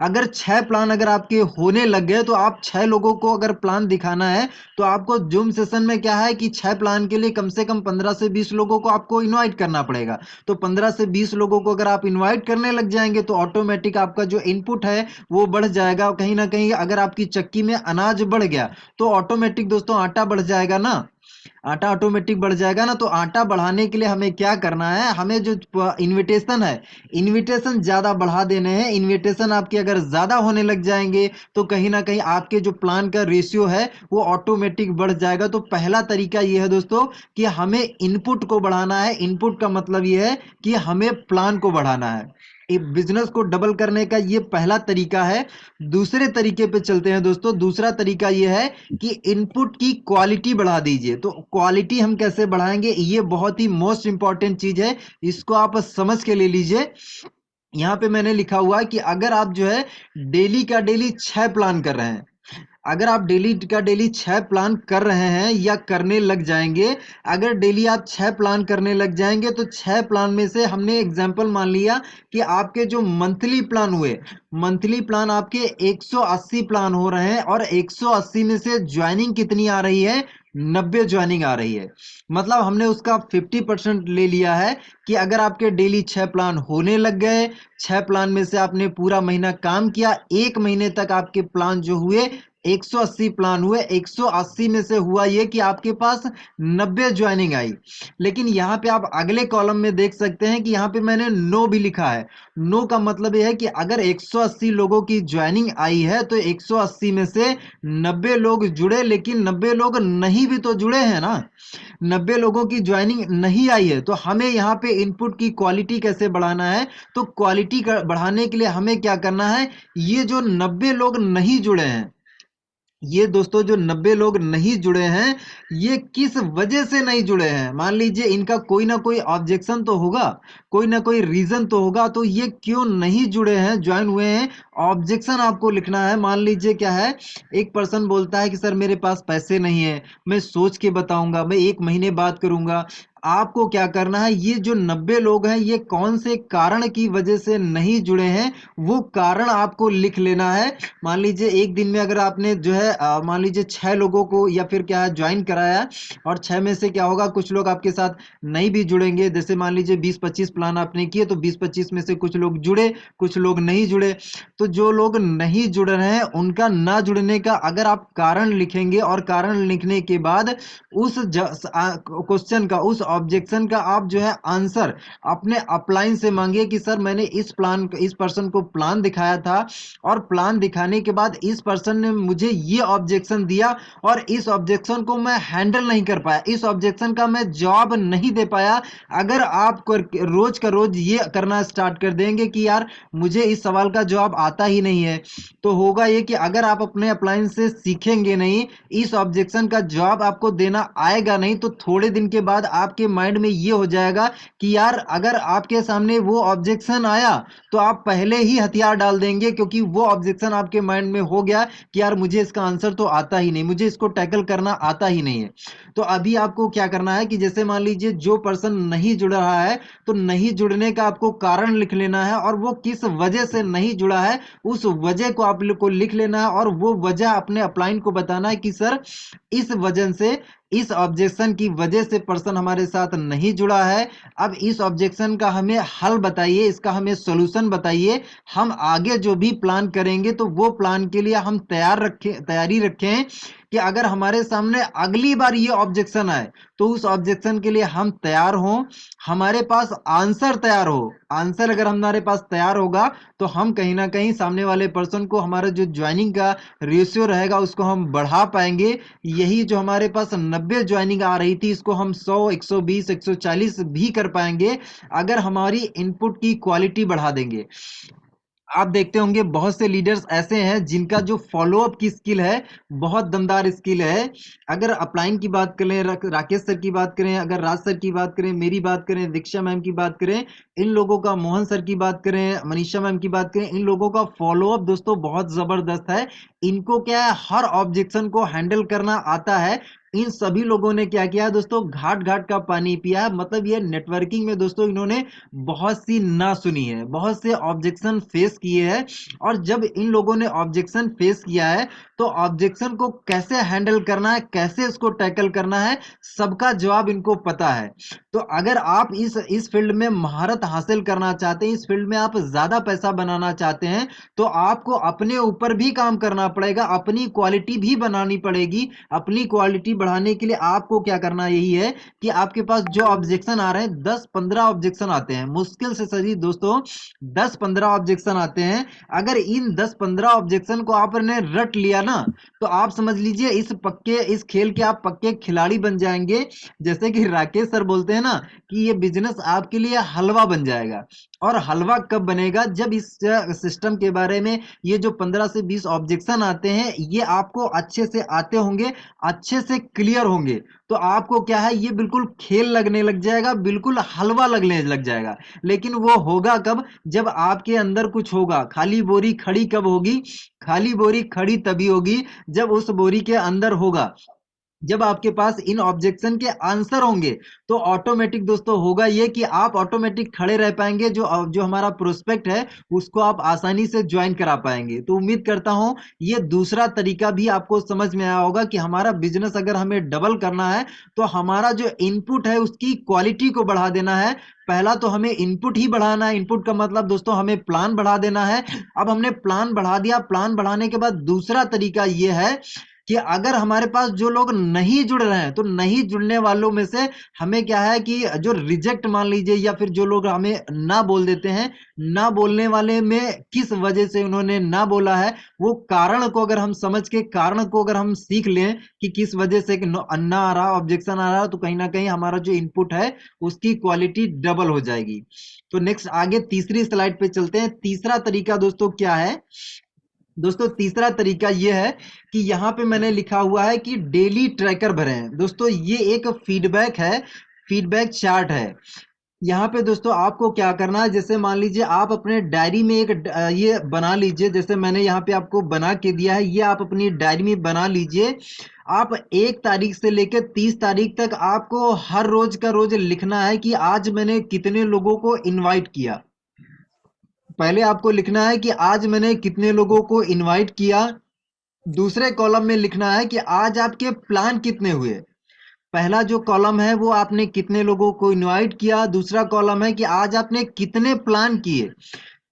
अगर 6 प्लान अगर आपके होने लग गए तो आप 6 लोगों को अगर प्लान दिखाना है तो आपको जूम सेशन में क्या है कि 6 प्लान के लिए कम से कम 15 से 20 लोगों को आपको इनवाइट करना पड़ेगा। तो 15 से 20 लोगों को अगर आप इनवाइट करने लग जाएंगे तो ऑटोमेटिक आपका जो इनपुट है वो बढ़ जाएगा। कहीं ना कहीं अगर आपकी चक्की में अनाज बढ़ गया तो ऑटोमेटिक दोस्तों आटा बढ़ जाएगा ना। आटा ऑटोमेटिक बढ़ जाएगा ना। तो आटा बढ़ाने के लिए हमें क्या करना है, हमें जो इनविटेशन है, इनविटेशन ज्यादा बढ़ा देने हैं। इनविटेशन आपके अगर ज्यादा होने लग जाएंगे तो कहीं ना कहीं आपके जो प्लान का रेशियो है वो ऑटोमेटिक बढ़ जाएगा। तो पहला तरीका ये है दोस्तों कि हमें इनपुट को बढ़ाना है। इनपुट का मतलब ये है कि हमें प्लान को बढ़ाना है। बिजनेस को डबल करने का ये पहला तरीका है। दूसरे तरीके पे चलते हैं दोस्तों। दूसरा तरीका ये है कि इनपुट की क्वालिटी बढ़ा दीजिए। तो क्वालिटी हम कैसे बढ़ाएंगे, ये बहुत ही मोस्ट इंपॉर्टेंट चीज है, इसको आप समझ के ले लीजिए। यहाँ पे मैंने लिखा हुआ है कि अगर आप जो है डेली का डेली 6 प्लान कर रहे हैं, अगर आप डेली का डेली 6 प्लान कर रहे हैं या करने लग जाएंगे, अगर डेली आप 6 प्लान करने लग जाएंगे तो 6 प्लान में से हमने एग्जांपल मान लिया कि आपके जो मंथली प्लान हुए, मंथली प्लान आपके 180 प्लान हो रहे हैं, और 180 में से ज्वाइनिंग कितनी आ रही है, 90 ज्वाइनिंग आ रही है। मतलब हमने उसका 50% ले लिया है कि अगर आपके डेली 6 प्लान होने लग गए, 6 प्लान में से आपने पूरा महीना काम किया, एक महीने तक आपके प्लान जो हुए 180 प्लान हुए, 180 में से हुआ ये कि आपके पास 90 ज्वाइनिंग आई। लेकिन यहाँ पे आप अगले कॉलम में देख सकते हैं कि यहाँ पे मैंने नो भी लिखा है। नो का मतलब यह है कि अगर 180 लोगों की ज्वाइनिंग आई है तो 180 में से 90 लोग जुड़े, लेकिन 90 लोग नहीं भी तो जुड़े हैं ना। 90 लोगों की ज्वाइनिंग नहीं आई है तो हमें यहाँ पे इनपुट की क्वालिटी कैसे बढ़ाना है। तो क्वालिटी बढ़ाने के लिए हमें क्या करना है, ये जो 90 लोग नहीं जुड़े हैं, ये दोस्तों जो 90 लोग नहीं जुड़े हैं, ये किस वजह से नहीं जुड़े हैं। मान लीजिए इनका कोई ना कोई ऑब्जेक्शन तो होगा, कोई ना कोई रीजन तो होगा, तो ये क्यों नहीं जुड़े हैं, ज्वाइन हुए हैं ऑब्जेक्शन आपको लिखना है। मान लीजिए क्या है, एक पर्सन बोलता है कि सर मेरे पास पैसे नहीं है, मैं सोच के बताऊंगा, मैं 1 महीने बाद करूंगा। आपको क्या करना है, ये जो 90 लोग हैं ये कौन से कारण की वजह से नहीं जुड़े हैं, वो कारण आपको लिख लेना है। मान लीजिए एक दिन में अगर आपने जो है मान लीजिए 6 लोगों को या फिर क्या है ज्वाइन कराया, और 6 में से क्या होगा, कुछ लोग आपके साथ नहीं भी जुड़ेंगे। जैसे मान लीजिए 20-25 प्लान आपने किए, तो 20-25 में से कुछ लोग जुड़े, कुछ लोग नहीं जुड़े। तो जो लोग नहीं जुड़ रहे हैं उनका ना जुड़ने का अगर आप कारण लिखेंगे, और कारण लिखने के बाद उस क्वेश्चन का, उस ऑब्जेक्शन का आप जो है आंसर अपने अपलाइन से मांगिए कि सर मैंने इस पर्सन को प्लान दिखाया था, और प्लान दिखाने के बाद इस पर्सन ने मुझे ये ऑब्जेक्शन दिया, और इस ऑब्जेक्शन को मैं हैंडल नहीं कर पाया, इस ऑब्जेक्शन का मैं जवाब नहीं दे पाया। अगर आप रोज का रोज ये करना स्टार्ट कर देंगे कि यार मुझे इस सवाल का जवाब आता ही नहीं है, तो होगा ये कि अगर आप अपने अप्लायंस से सीखेंगे नहीं, इस ऑब्जेक्शन का जवाब आपको देना आएगा नहीं, तो थोड़े दिन के बाद आपके माइंड में ये हो जाएगा कि यार अगर आपके सामने वो ऑब्जेक्शन आया तो आप पहले ही हथियार डाल देंगे, क्योंकि वो ऑब्जेक्शन आपके माइंड में हो गया कि यार मुझे इसका आंसर तो आता ही नहीं, मुझे इसको टैकल करना आता ही नहीं है। तो अभी आपको क्या करना है कि जैसे मान लीजिए जो पर्सन नहीं जुड़ रहा है, तो नहीं जुड़ने का आपको कारण लिख लेना है, और वो किस वजह से नहीं जुड़ा है उस वजह को आप लोग को लिख लेना है, और वो वजह अपने अपलाइन को बताना है कि सर इस वजह से, इस ऑब्जेक्शन की वजह से पर्सन हमारे साथ नहीं जुड़ा है। अब इस ऑब्जेक्शन का हमें हल बताइए, इसका हमें सॉल्यूशन बताइए, हम आगे जो भी प्लान करेंगे तो वो प्लान के लिए हम तैयारी रखें कि अगर हमारे सामने अगली बार ये ऑब्जेक्शन आए तो उस ऑब्जेक्शन के लिए हम तैयार हों, हमारे पास आंसर तैयार हो। आंसर अगर हमारे पास तैयार होगा तो हम कहीं ना कहीं सामने वाले पर्सन को, हमारा जो ज्वाइनिंग का रेशियो रहेगा उसको हम बढ़ा पाएंगे। यही जो हमारे पास 90 ज्वाइनिंग आ रही थी, इसको हम 100, 120, 140 भी कर पाएंगे अगर हमारी इनपुट की क्वालिटी बढ़ा देंगे। आप देखते होंगे बहुत से लीडर्स ऐसे हैं जिनका जो फॉलोअप की स्किल है बहुत दमदार स्किल है। अगर अपलाइन की बात करें, राकेश सर की बात करें, अगर राज सर की बात करें, मेरी बात करें, दीक्षा मैम की बात करें, इन लोगों का, मोहन सर की बात करें, मनीषा मैम की बात करें, इन लोगों का फॉलोअप दोस्तों बहुत जबरदस्त है। इनको क्या है, हर ऑब्जेक्शन को हैंडल करना आता है। इन सभी लोगों ने क्या किया है दोस्तों, घाट घाट का पानी पिया है। मतलब ये नेटवर्किंग में दोस्तों इन्होंने बहुत सी ना सुनी है, बहुत से ऑब्जेक्शन फेस किए हैं, और जब इन लोगों ने ऑब्जेक्शन फेस किया है तो ऑब्जेक्शन को कैसे हैंडल करना है, कैसे इसको टैकल करना है, सबका जवाब इनको पता है। तो अगर आप इस फील्ड में महारत हासिल करना चाहते हैं, इस फील्ड में आप ज्यादा पैसा बनाना चाहते हैं, तो आपको अपने ऊपर भी काम करना पड़ेगा, अपनी क्वालिटी भी बनानी पड़ेगी। अपनी क्वालिटी बढ़ाने के लिए आपको क्या करना यही है कि आपके पास जो ऑब्जेक्शन आ रहे हैं, 10-15 ऑब्जेक्शन आते हैं मुश्किल से सही दोस्तों, 10-15 ऑब्जेक्शन आते हैं। अगर इन 10-15 ऑब्जेक्शन को आपने रट लिया ना, तो आप समझ लीजिए इस खेल के आप पक्के खिलाड़ी बन जाएंगे। जैसे कि राकेश सर बोलते हैं ना कि ये बिजनेस आपके लिए हलवा बन जाएगा। और हलवा कब बनेगा, जब इस सिस्टम के बारे में ये जो 15 से 20 ऑब्जेक्शन आते हैं ये आपको अच्छे से आते होंगे, अच्छे से क्लियर होंगे, तो आपको क्या है, ये बिल्कुल खेल लगने लग जाएगा, बिल्कुल हलवा लगने लग जाएगा। लेकिन वो होगा कब, जब आपके अंदर कुछ होगा। खाली बोरी खड़ी कब होगी, खाली बोरी खड़ी तभी होगी जब उस बोरी के अंदर होगा, जब आपके पास इन ऑब्जेक्शन के आंसर होंगे। तो ऑटोमेटिक दोस्तों होगा ये कि आप ऑटोमेटिक खड़े रह पाएंगे, जो जो हमारा प्रोस्पेक्ट है उसको आप आसानी से ज्वाइन करा पाएंगे। तो उम्मीद करता हूं ये दूसरा तरीका भी आपको समझ में आया होगा कि हमारा बिजनेस अगर हमें डबल करना है तो हमारा जो इनपुट है उसकी क्वालिटी को बढ़ा देना है। पहला तो हमें इनपुट ही बढ़ाना है, इनपुट का मतलब दोस्तों हमें प्लान बढ़ा देना है। अब हमने प्लान बढ़ा दिया, प्लान बढ़ाने के बाद दूसरा तरीका यह है कि अगर हमारे पास जो लोग नहीं जुड़ रहे हैं, तो नहीं जुड़ने वालों में से हमें क्या है कि जो रिजेक्ट मान लीजिए, या फिर जो लोग हमें ना बोल देते हैं, ना बोलने वाले में किस वजह से उन्होंने ना बोला है, वो कारण को अगर हम समझ के, कारण को अगर हम सीख लें कि किस वजह से ना आ रहा, ऑब्जेक्शन आ रहा, तो कहीं ना कहीं हमारा जो इनपुट है उसकी क्वालिटी डबल हो जाएगी। तो नेक्स्ट आगे तीसरी स्लाइड पे चलते हैं। तीसरा तरीका दोस्तों क्या है, दोस्तों तीसरा तरीका यह है कि यहां पे मैंने लिखा हुआ है कि डेली ट्रैकर भरें। दोस्तों ये एक फीडबैक है, फीडबैक चार्ट है। यहाँ पे दोस्तों आपको क्या करना है, जैसे मान लीजिए आप अपने डायरी में एक ये बना लीजिए, जैसे मैंने यहाँ पे आपको बना के दिया है, ये आप अपनी डायरी में बना लीजिए। आप 1 तारीख से लेकर 30 तारीख तक आपको हर रोज का रोज लिखना है कि आज मैंने कितने लोगों को इनवाइट किया। पहले आपको लिखना है कि आज मैंने कितने लोगों को इनवाइट किया। दूसरे कॉलम में लिखना है कि आज आपके प्लान कितने हुए। पहला जो कॉलम है वो आपने कितने लोगों को इनवाइट किया, दूसरा कॉलम है कि आज आपने कितने प्लान किए,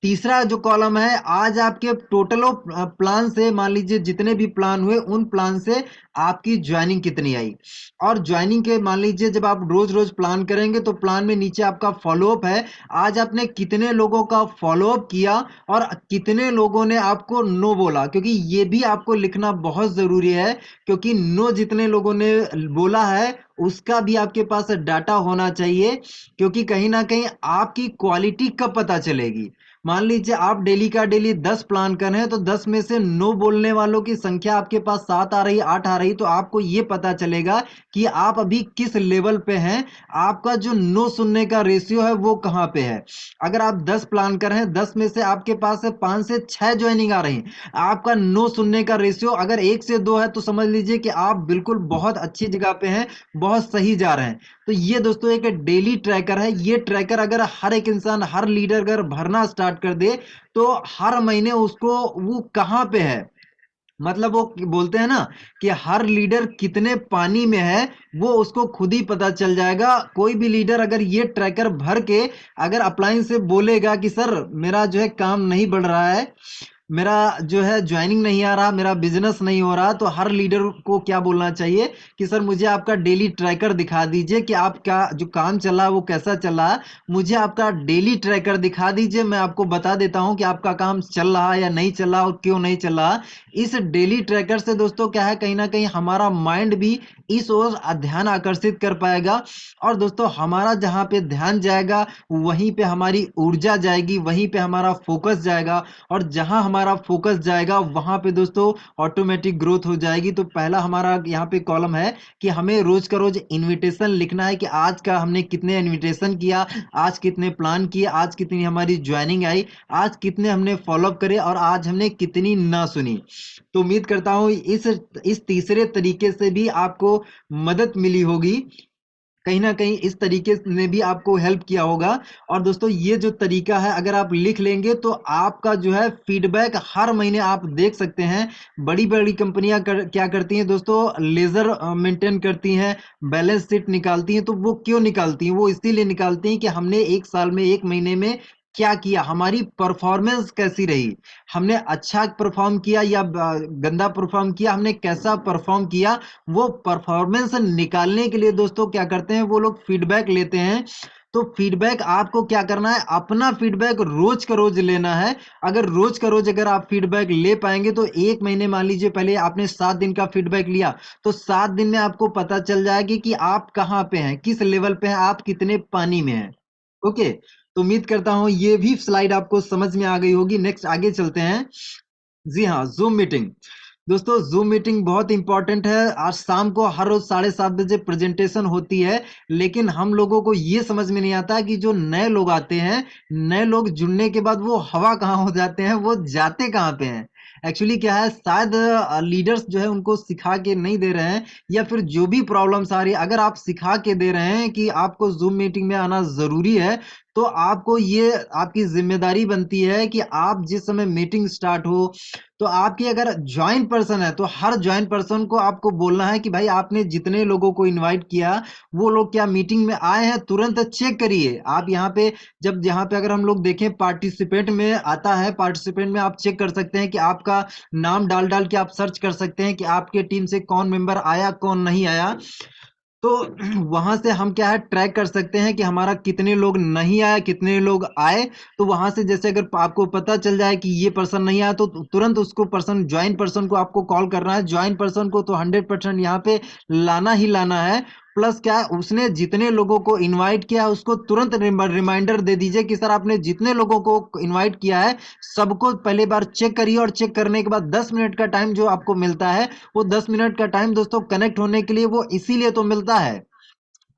तीसरा जो कॉलम है आज आपके टोटल ऑफ प्लान से, मान लीजिए जितने भी प्लान हुए उन प्लान से आपकी ज्वाइनिंग कितनी आई। और ज्वाइनिंग के मान लीजिए जब आप रोज रोज प्लान करेंगे तो प्लान में नीचे आपका फॉलोअप है, आज आपने कितने लोगों का फॉलोअप किया और कितने लोगों ने आपको नो बोला, क्योंकि ये भी आपको लिखना बहुत जरूरी है, क्योंकि नो जितने लोगों ने बोला है उसका भी आपके पास डाटा होना चाहिए, क्योंकि कहीं ना कहीं आपकी क्वालिटी कब पता चलेगी। मान लीजिए आप डेली का डेली 10 प्लान कर रहे हैं तो 10 में से नो बोलने वालों की संख्या आपके पास 7 आ रही, 8 आ रही, तो आपको ये पता चलेगा कि आप अभी किस लेवल पे हैं, आपका जो नो सुनने का रेशियो है वो कहाँ पे है। अगर आप 10 प्लान कर रहे हैं, 10 में से आपके पास 5 से 6 ज्वाइनिंग आ रही, आपका नो सुनने का रेशियो अगर 1 से 2 है तो समझ लीजिए कि आप बिल्कुल बहुत अच्छी जगह पे हैं, बहुत सही जा रहे हैं। तो ये दोस्तों एक डेली ट्रैकर है। ये ट्रैकर अगर हर एक इंसान, हर लीडर अगर भरना स्टार्ट कर दे तो हर महीने उसको वो कहाँ पे है, मतलब वो बोलते हैं ना कि हर लीडर कितने पानी में है वो उसको खुद ही पता चल जाएगा। कोई भी लीडर अगर ये ट्रैकर भर के अगर अपलाइन से बोलेगा कि सर मेरा जो है काम नहीं बढ़ रहा है, मेरा जो है ज्वाइनिंग नहीं आ रहा, मेरा बिजनेस नहीं हो रहा, तो हर लीडर को क्या बोलना चाहिए कि सर मुझे आपका डेली ट्रैकर दिखा दीजिए कि आपका जो काम चल रहा है वो कैसा चल रहा है, मुझे आपका डेली ट्रैकर दिखा दीजिए, मैं आपको बता देता हूं कि आपका काम चल रहा है या नहीं चल रहा और क्यों नहीं चल रहा। इस डेली ट्रैकर से दोस्तों क्या है, कहीं ना कहीं हमारा माइंड भी इस ओर ध्यान आकर्षित कर पाएगा, और दोस्तों हमारा जहां पे ध्यान जाएगा वहीं पे हमारी ऊर्जा जाएगी, वहीं पे हमारा फोकस जाएगा, और जहां हमारा फोकस जाएगा वहां पे दोस्तों ऑटोमेटिक ग्रोथ हो जाएगी। तो पहला हमारा यहाँ पे कॉलम है कि हमें रोज का रोज इनविटेशन लिखना है कि आज का हमने कितने इनविटेशन किया, आज कितने प्लान किए, आज कितनी हमारी ज्वाइनिंग आई, आज कितने हमने फॉलोअप करे और आज हमने कितनी ना सुनी। तो उम्मीद करता हूं इस तीसरे तरीके से भी आपको मदद मिली होगी, कहीं ना कहीं इस तरीके ने भी आपको हेल्प किया होगा। और दोस्तों ये जो तरीका है अगर आप लिख लेंगे तो आपका जो है फीडबैक हर महीने आप देख सकते हैं। बड़ी बड़ी कंपनियां क्या करती हैं दोस्तों, लेजर मेंटेन करती हैं, बैलेंस शीट निकालती हैं। तो वो क्यों निकालती हैं, वो इसीलिए निकालती हैं कि हमने एक साल में, एक महीने में क्या किया, हमारी परफॉर्मेंस कैसी रही, हमने अच्छा परफॉर्म किया या गंदा परफॉर्म किया, हमने कैसा परफॉर्म किया। वो परफॉर्मेंस निकालने के लिए दोस्तों क्या करते हैं, वो लोग फीडबैक लेते हैं। तो फीडबैक आपको क्या करना है, अपना फीडबैक रोज का रोज लेना है। अगर रोज का रोज अगर आप फीडबैक ले पाएंगे तो एक महीने, मान लीजिए पहले आपने 7 दिन का फीडबैक लिया, तो 7 दिन में आपको पता चल जाएगी कि आप कहाँ पे हैं, किस लेवल पे हैं, आप कितने पानी में हैं। ओके, तो उम्मीद करता हूं ये भी स्लाइड आपको समझ में आ गई होगी। नेक्स्ट आगे चलते हैं। जी हाँ, जूम मीटिंग। दोस्तों जूम मीटिंग बहुत इंपॉर्टेंट है। आज शाम को हर रोज 7:30 बजे प्रेजेंटेशन होती है, लेकिन हम लोगों को ये समझ में नहीं आता कि जो नए लोग आते हैं, नए लोग जुड़ने के बाद वो हवा कहाँ हो जाते हैं, वो जाते कहाँ पे हैं। एक्चुअली क्या है, शायद लीडर्स जो है उनको सिखा के नहीं दे रहे हैं, या फिर जो भी प्रॉब्लम्स आ रही है, अगर आप सिखा के दे रहे हैं कि आपको जूम मीटिंग में आना जरूरी है, तो आपको ये आपकी जिम्मेदारी बनती है कि आप जिस समय मीटिंग स्टार्ट हो, तो आपकी अगर ज्वाइन पर्सन है तो हर ज्वाइन पर्सन को आपको बोलना है कि भाई आपने जितने लोगों को इनवाइट किया वो लोग क्या मीटिंग में आए हैं, तुरंत चेक करिए। आप यहाँ पे, जब यहाँ पे अगर हम लोग देखें पार्टिसिपेंट में आता है, पार्टिसिपेंट में आप चेक कर सकते हैं कि आपका नाम डाल डाल के आप सर्च कर सकते हैं कि आपके टीम से कौन मेंबर आया कौन नहीं आया। तो वहां से हम क्या है ट्रैक कर सकते हैं कि हमारा कितने लोग नहीं आए, कितने लोग आए। तो वहां से जैसे अगर आपको पता चल जाए कि ये पर्सन नहीं आया तो तुरंत उसको पर्सन, ज्वाइन पर्सन को आपको कॉल करना है। ज्वाइन पर्सन को तो 100% यहाँ पे लाना ही लाना है। प्लस क्या है, उसने जितने लोगों को इनवाइट किया है उसको तुरंत रिमाइंडर दे दीजिए कि सर आपने जितने लोगों को इनवाइट किया है सबको पहले बार चेक करिए, और चेक करने के बाद 10 मिनट का टाइम जो आपको मिलता है, वो 10 मिनट का टाइम दोस्तों कनेक्ट होने के लिए वो इसीलिए तो मिलता है।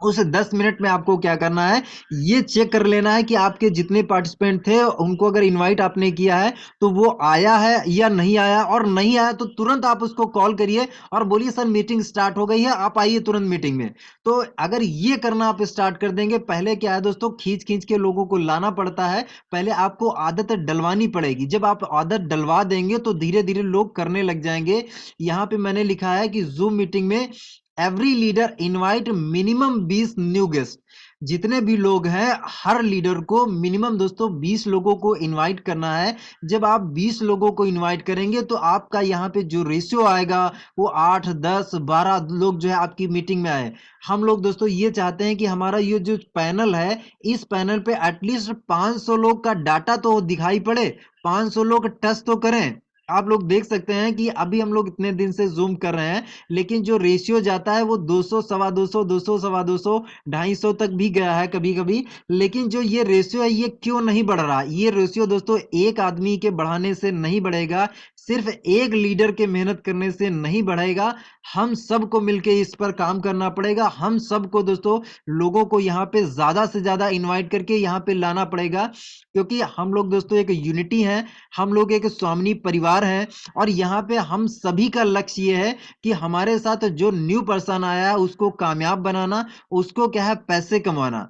उस 10 मिनट में आपको क्या करना है, ये चेक कर लेना है कि आपके जितने पार्टिसिपेंट थे उनको अगर इनवाइट आपने किया है तो वो आया है या नहीं आया, और नहीं आया तो तुरंत आप उसको कॉल करिए और बोलिए सर मीटिंग स्टार्ट हो गई है, आप आइए तुरंत मीटिंग में। तो अगर ये करना आप स्टार्ट कर देंगे, पहले क्या है दोस्तों, खींच खींच के लोगों को लाना पड़ता है, पहले आपको आदत डलवानी पड़ेगी। जब आप आदत डलवा देंगे तो धीरे धीरे लोग करने लग जाएंगे। यहाँ पे मैंने लिखा है कि जूम मीटिंग में every leader invite minimum 20 new guest. जितने भी लोग हैं हर लीडर को मिनिमम दोस्तों 20 लोगों को इनवाइट करना है। जब आप 20 लोगों को इनवाइट करेंगे तो आपका यहाँ पे जो रेशियो आएगा वो 8 10 12 लोग जो है आपकी मीटिंग में आए। हम लोग दोस्तों ये चाहते हैं कि हमारा ये जो पैनल है, इस पैनल पे एटलीस्ट 500 लोग का डाटा तो दिखाई पड़े, 500 लोग टच तो करें। आप लोग देख सकते हैं कि अभी हम लोग इतने दिन से जूम कर रहे हैं, लेकिन जो रेशियो जाता है वो 200 सवा 200 200 सवा 200 250 तक भी गया है कभी कभी। लेकिन जो ये रेशियो है ये क्यों नहीं बढ़ रहा? ये रेशियो दोस्तों एक आदमी के बढ़ाने से नहीं बढ़ेगा, सिर्फ एक लीडर के मेहनत करने से नहीं बढ़ेगा। हम सबको मिलके इस पर काम करना पड़ेगा। हम सबको दोस्तों लोगों को यहाँ पे ज्यादा से ज्यादा इन्वाइट करके यहाँ पे लाना पड़ेगा, क्योंकि हम लोग दोस्तों एक यूनिटी है, हम लोग एक स्वामिनी परिवार है। और यहाँ पे हम सभी का लक्ष्य ये है कि हमारे साथ जो न्यू पर्सन आया है उसको कामयाब बनाना, उसको क्या है पैसे कमाना।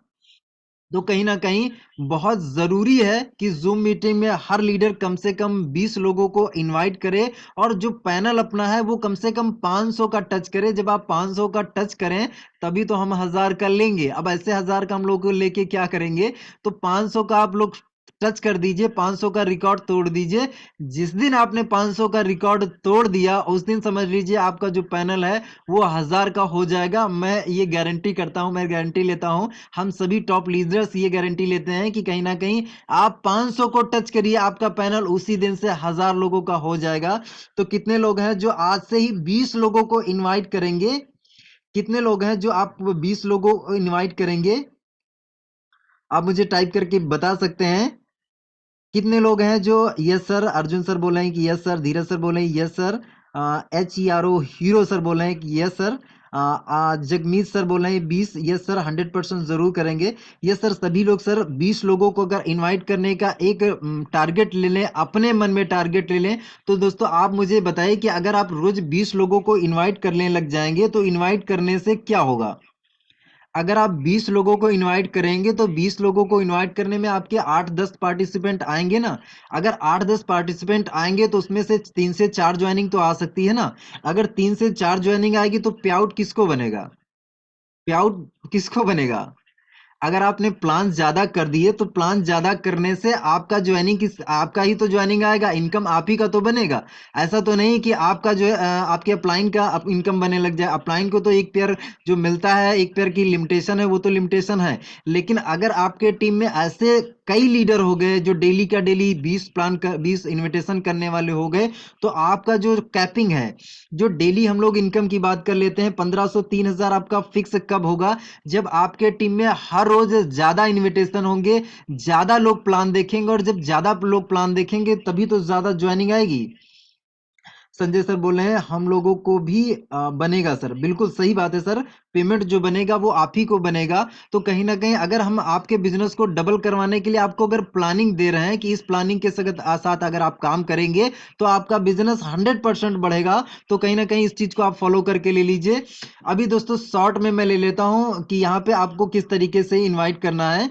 तो कहीं ना कहीं बहुत जरूरी है कि जूम मीटिंग में हर लीडर कम से कम 20 लोगों को इनवाइट करे, और जो पैनल अपना है वो कम से कम 500 का टच करे। जब आप 500 का टच करें तभी तो हम 1000 का लेंगे। अब ऐसे 1000 का हम लोग को लेके क्या करेंगे? तो 500 का आप लोग टच कर दीजिए, 500 का रिकॉर्ड तोड़ दीजिए। जिस दिन आपने 500 का रिकॉर्ड तोड़ दिया उस दिन समझ लीजिए आपका जो पैनल है वो 1000 का हो जाएगा। मैं ये गारंटी करता हूं, मैं गारंटी लेता हूं, हम सभी टॉप लीडर्स ये गारंटी लेते हैं कि कहीं ना कहीं आप 500 को टच करिए, आपका पैनल उसी दिन से 1000 लोगों का हो जाएगा। तो कितने लोग हैं जो आज से ही 20 लोगों को इनवाइट करेंगे? कितने लोग हैं जो आप 20 लोगों को इनवाइट करेंगे? आप मुझे टाइप करके बता सकते हैं कितने लोग हैं जो यस सर, अर्जुन सर बोल रहे हैं कि यस सर, धीरज सर बोल रहे हैं yes sir, HERO hero sir बोल रहे हैं कि यस सर, जगमीत सर बोल रहे हैं 20, यस सर 100% जरूर करेंगे। यस सर सभी लोग सर 20 लोगों को अगर इनवाइट करने का एक टारगेट ले लें, अपने मन में टारगेट ले लें, तो दोस्तों आप मुझे बताइए कि अगर आप रोज 20 लोगों को इनवाइट करने लग जाएंगे तो इनवाइट करने से क्या होगा? अगर आप 20 लोगों को इनवाइट करेंगे तो 20 लोगों को इनवाइट करने में आपके 8-10 पार्टिसिपेंट आएंगे ना। अगर 8-10 पार्टिसिपेंट आएंगे तो उसमें से 3 से 4 ज्वाइनिंग तो आ सकती है ना। अगर 3 से 4 ज्वाइनिंग आएगी तो पे आउट किसको बनेगा? पे आउट किसको बनेगा? अगर आपने प्लान ज्यादा कर दिए तो प्लान ज्यादा करने से आपका ज्वाइनिंग किस, आपका ही तो ज्वाइनिंग आएगा, इनकम आप ही का तो बनेगा। ऐसा तो नहीं कि आपका जो है आपके अपलाइन का इनकम बने लग जाए। अपलाइन को तो एक पेयर जो मिलता है, एक पेयर की लिमिटेशन है, वो तो लिमिटेशन है। लेकिन अगर आपके टीम में ऐसे कई लीडर हो गए जो डेली का डेली 20 प्लान कर 20 इनविटेशन करने वाले हो गए, तो आपका जो कैपिंग है, जो डेली हम लोग इनकम की बात कर लेते हैं 1500 3000 आपका फिक्स कब होगा? जब आपके टीम में हर रोज ज्यादा इनविटेशन होंगे, ज्यादा लोग प्लान देखेंगे, और जब ज्यादा लोग प्लान देखेंगे तभी तो ज्यादा ज्वाइनिंग आएगी। संजय सर बोल रहे हैं हम लोगों को भी बनेगा सर, बिल्कुल सही बात है सर। पेमेंट जो बनेगा वो आप ही को बनेगा। तो कहीं ना कहीं अगर हम आपके बिजनेस को डबल करवाने के लिए आपको अगर प्लानिंग दे रहे हैं कि इस प्लानिंग के साथ अगर आप काम करेंगे तो आपका बिजनेस 100% बढ़ेगा, तो कहीं ना कहीं इस चीज को आप फॉलो करके ले लीजिए। अभी दोस्तों शॉर्ट में मैं ले लेता हूं कि यहाँ पे आपको किस तरीके से इन्वाइट करना है।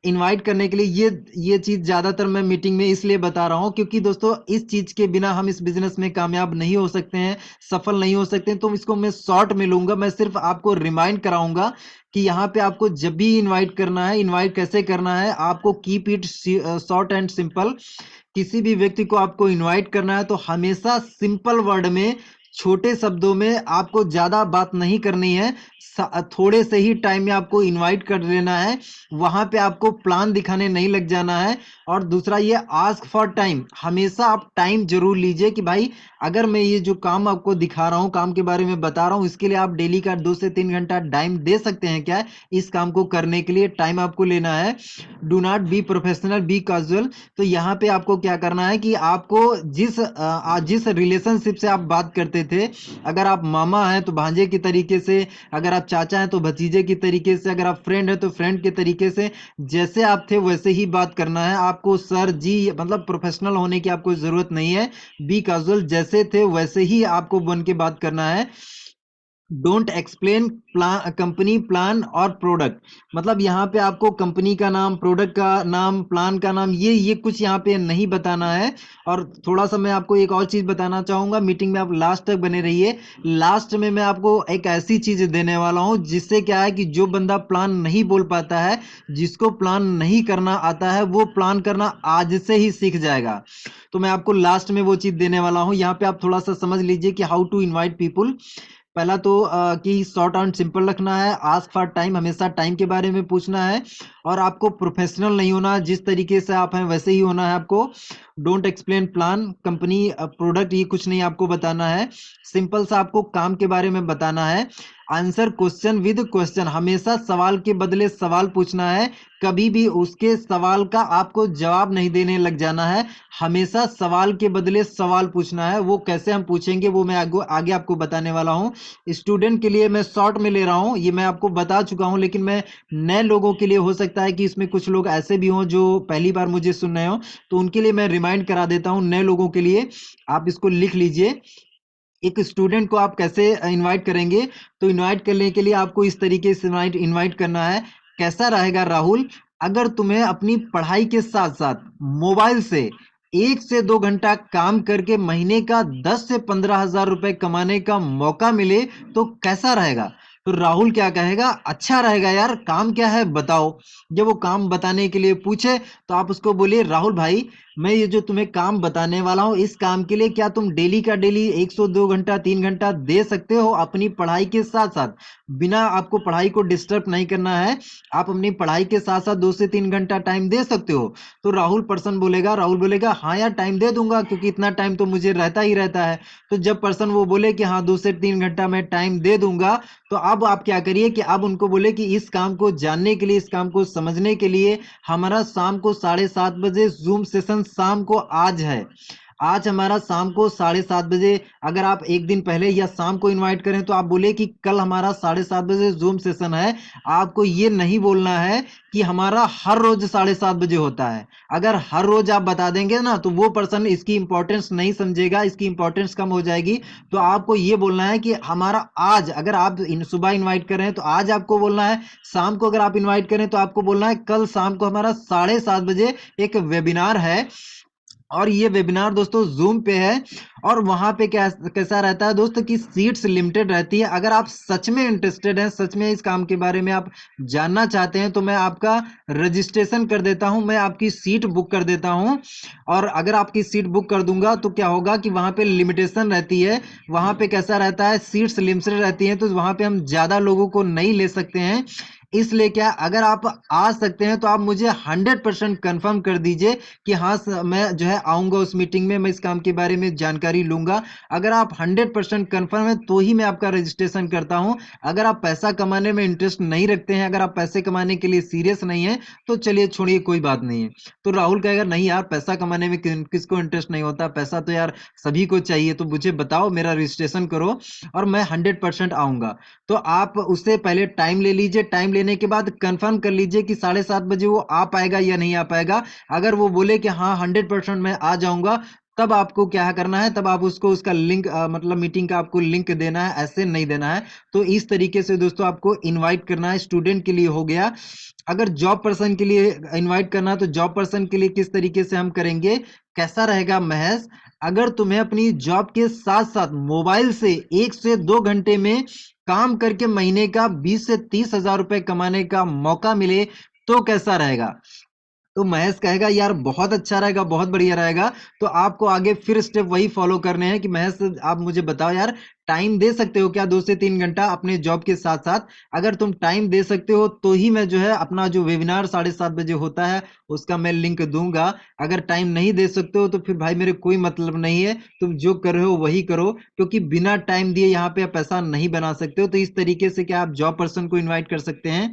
इनवाइट करने के लिए ये चीज ज्यादातर मैं मीटिंग में इसलिए बता रहा हूं क्योंकि दोस्तों इस चीज के बिना हम इस बिजनेस में कामयाब नहीं हो सकते हैं, सफल नहीं हो सकते हैं। तो इसको मैं शॉर्ट में लूंगा, मैं सिर्फ आपको रिमाइंड कराऊंगा कि यहाँ पे आपको जब भी इनवाइट करना है, इनवाइट कैसे करना है, आपको keep it short and simple. किसी भी व्यक्ति को आपको इनवाइट करना है तो हमेशा सिंपल वर्ड में, छोटे शब्दों में, आपको ज्यादा बात नहीं करनी है। थोड़े से ही टाइम में आपको इनवाइट कर लेना है, वहां पे आपको प्लान दिखाने नहीं लग जाना है। और दूसरा ये आस्क फॉर टाइम, हमेशा आप टाइम जरूर लीजिए कि भाई अगर मैं ये जो काम आपको दिखा रहा हूँ, काम के बारे में बता रहा हूँ, इसके लिए आप डेली का 2 से 3 घंटा टाइम दे सकते हैं क्या? इस काम को करने के लिए टाइम आपको लेना है। Do not be professional, be casual. तो यहाँ पे आपको क्या करना है कि आपको जिस रिलेशनशिप से आप बात करते थे, अगर आप मामा हैं तो भांजे की तरीके से, अगर अगर आप चाचा हैं तो भतीजे की तरीके से, अगर आप फ्रेंड हैं तो फ्रेंड के तरीके से, जैसे आप थे वैसे ही बात करना है आपको। सर जी मतलब प्रोफेशनल होने की आपको जरूरत नहीं है, बी कैजुअल, जैसे थे वैसे ही आपको बन के बात करना है। Don't explain plan, company plan और प्रोडक्ट, मतलब यहाँ पे आपको कंपनी का नाम, प्रोडक्ट का नाम, प्लान का नाम, ये कुछ यहाँ पे नहीं बताना है। और थोड़ा सा मैं आपको एक और चीज बताना चाहूंगा, मीटिंग में आप लास्ट तक बने रहिए। लास्ट में मैं आपको एक ऐसी चीज देने वाला हूँ जिससे क्या है कि जो बंदा प्लान नहीं बोल पाता है, जिसको प्लान नहीं करना आता है, वो प्लान करना आज से ही सीख जाएगा। तो मैं आपको लास्ट में वो चीज देने वाला हूँ। यहाँ पे आप थोड़ा सा समझ लीजिए कि हाउ टू इनवाइट पीपुल। पहला तो कि शॉर्ट एंड सिंपल रखना है, आस्क फॉर टाइम, हमेशा टाइम के बारे में पूछना है, और आपको प्रोफेशनल नहीं होना, जिस तरीके से आप हैं वैसे ही होना है आपको। Don't explain plan, company, product, ये कुछ नहीं आपको बताना है। सिंपल सा आपको काम के बारे में बताना है। आंसर क्वेश्चन विद क्वेश्चन, हमेशा सवाल के बदले सवाल पूछना है, कभी भी उसके सवाल का आपको जवाब नहीं देने लग जाना है, हमेशा सवाल के बदले सवाल पूछना है। वो कैसे हम पूछेंगे वो मैं आगे आपको बताने वाला हूँ। स्टूडेंट के लिए मैं शॉर्ट में ले रहा हूँ, ये मैं आपको बता चुका हूँ, लेकिन मैं नए लोगों के लिए, हो सकता है कि इसमें कुछ लोग ऐसे भी हों जो पहली बार मुझे सुन रहे हो, तो उनके लिए मैं रिमाइंड करा देता हूँ। नए लोगों के लिए आप इसको लिख लीजिए। एक स्टूडेंट को आप कैसे इनवाइट करेंगे, तो इनवाइट करने के लिए आपको इस तरीके से इनवाइट इनवाइट करना है। कैसा रहेगा राहुल, अगर तुम्हें अपनी पढ़ाई के साथ साथ मोबाइल से 1 से 2 घंटा काम करके महीने का 10 से 15 हजार रुपए कमाने का मौका मिले तो कैसा रहेगा। तो राहुल क्या कहेगा, अच्छा रहेगा यार, काम क्या है बताओ। जब वो काम बताने के लिए पूछे तो आप उसको बोलिए, राहुल भाई मैं ये जो तुम्हें काम बताने वाला हूँ, इस काम के लिए क्या तुम डेली का डेली 102 घंटा 3 घंटा दे सकते हो अपनी पढ़ाई के साथ साथ। बिना आपको पढ़ाई को डिस्टर्ब नहीं करना है, आप अपनी पढ़ाई के साथ साथ 2 से 3 घंटा टाइम दे सकते हो। तो राहुल बोलेगा हाँ यार टाइम दे दूंगा, क्योंकि इतना टाइम तो मुझे रहता ही रहता है। तो जब पर्सन वो बोले कि हाँ 2 से 3 घंटा मैं टाइम दे दूंगा, तो अब आप क्या करिए कि अब उनको बोले कि इस काम को जानने के लिए, इस काम को समझने के लिए हमारा शाम को 7:30 बजे जूम सेशन शाम को आज है। आज हमारा शाम को 7:30 बजे, अगर आप एक दिन पहले या शाम को इनवाइट करें तो आप बोले कि कल हमारा 7:30 बजे जूम सेशन है। आपको ये नहीं बोलना है कि हमारा हर रोज 7:30 बजे होता है। अगर हर रोज आप बता देंगे ना तो वो पर्सन इसकी इंपॉर्टेंस नहीं समझेगा, इसकी इंपॉर्टेंस कम हो जाएगी। तो आपको ये बोलना है कि हमारा आज, अगर आप सुबह इनवाइट कर रहे हैं तो आज आपको बोलना है, शाम को अगर आप इनवाइट करें तो आपको बोलना है कल शाम को हमारा 7:30 बजे एक वेबिनार है। और ये वेबिनार दोस्तों जूम पे है, और वहां पे क्या कैसा रहता है दोस्तों कि सीट्स लिमिटेड रहती है। अगर आप सच में इंटरेस्टेड हैं, सच में इस काम के बारे में आप जानना चाहते हैं, तो मैं आपका रजिस्ट्रेशन कर देता हूं, मैं आपकी सीट बुक कर देता हूं। और अगर आपकी सीट बुक कर दूंगा तो क्या होगा कि वहां पे लिमिटेशन रहती है, वहां पे कैसा रहता है, सीट्स लिमिटेड रहती हैं, तो वहां पे हम ज्यादा लोगों को नहीं ले सकते हैं। इसलिए क्या, अगर आप आ सकते हैं तो आप मुझे 100% कंफर्म कर दीजिए कि हाँ मैं जो है आऊंगा उस मीटिंग में, मैं इस काम के बारे में जानकारी लूंगा। अगर आप 100% कंफर्म है तो ही मैं आपका रजिस्ट्रेशन करता हूं। अगर आप पैसा कमाने में इंटरेस्ट नहीं रखते हैं, अगर आप पैसे कमाने के लिए सीरियस नहीं है, तो चलिए छोड़िए, कोई बात नहीं है। तो राहुल कहेगा नहीं यार पैसा कमाने में किसको इंटरेस्ट नहीं होता, पैसा तो यार सभी को चाहिए, तो मुझे बताओ, मेरा रजिस्ट्रेशन करो और मैं 100% आऊंगा। तो आप उससे पहले टाइम ले लीजिए, टाइम लेने के बाद कंफर्म कर लीजिए कि 7:30 बजे वो आ पाएगा या नहीं आ पाएगा। अगर वो बोले कि हाँ 100% मैं आ जाऊंगा, तब आपको क्या करना है, तब आप उसको उसका लिंक मतलब मीटिंग का आपको लिंक देना है, ऐसे नहीं देना है। तो इस तरीके से दोस्तों आपको इनवाइट करना है। स्टूडेंट के लिए हो गया। अगर जॉब पर्सन के लिए इनवाइट करना है तो जॉब पर्सन के लिए किस तरीके से हम करेंगे, कैसा रहेगा महेश, अगर तुम्हें अपनी जॉब के साथ साथ मोबाइल से 1 से 2 घंटे में काम करके महीने का 20 से 30 हजार रुपए कमाने का मौका मिले तो कैसा रहेगा। तो महेश कहेगा यार बहुत अच्छा रहेगा, बहुत बढ़िया रहेगा। तो आपको आगे फिर स्टेप वही फॉलो करने हैं कि महेश आप मुझे बताओ यार, टाइम दे सकते हो क्या 2 से 3 घंटा अपने जॉब के साथ साथ। अगर तुम टाइम दे सकते हो तो ही मैं जो है अपना जो वेबिनार 7:30 बजे होता है उसका मैं लिंक दूंगा। अगर टाइम नहीं दे सकते हो तो फिर भाई मेरे कोई मतलब नहीं है, तुम जो कर रहे हो वही करो, क्योंकि बिना टाइम दिए यहाँ पे आप पैसा नहीं बना सकते हो। तो इस तरीके से क्या आप जॉब पर्सन को इन्वाइट कर सकते हैं।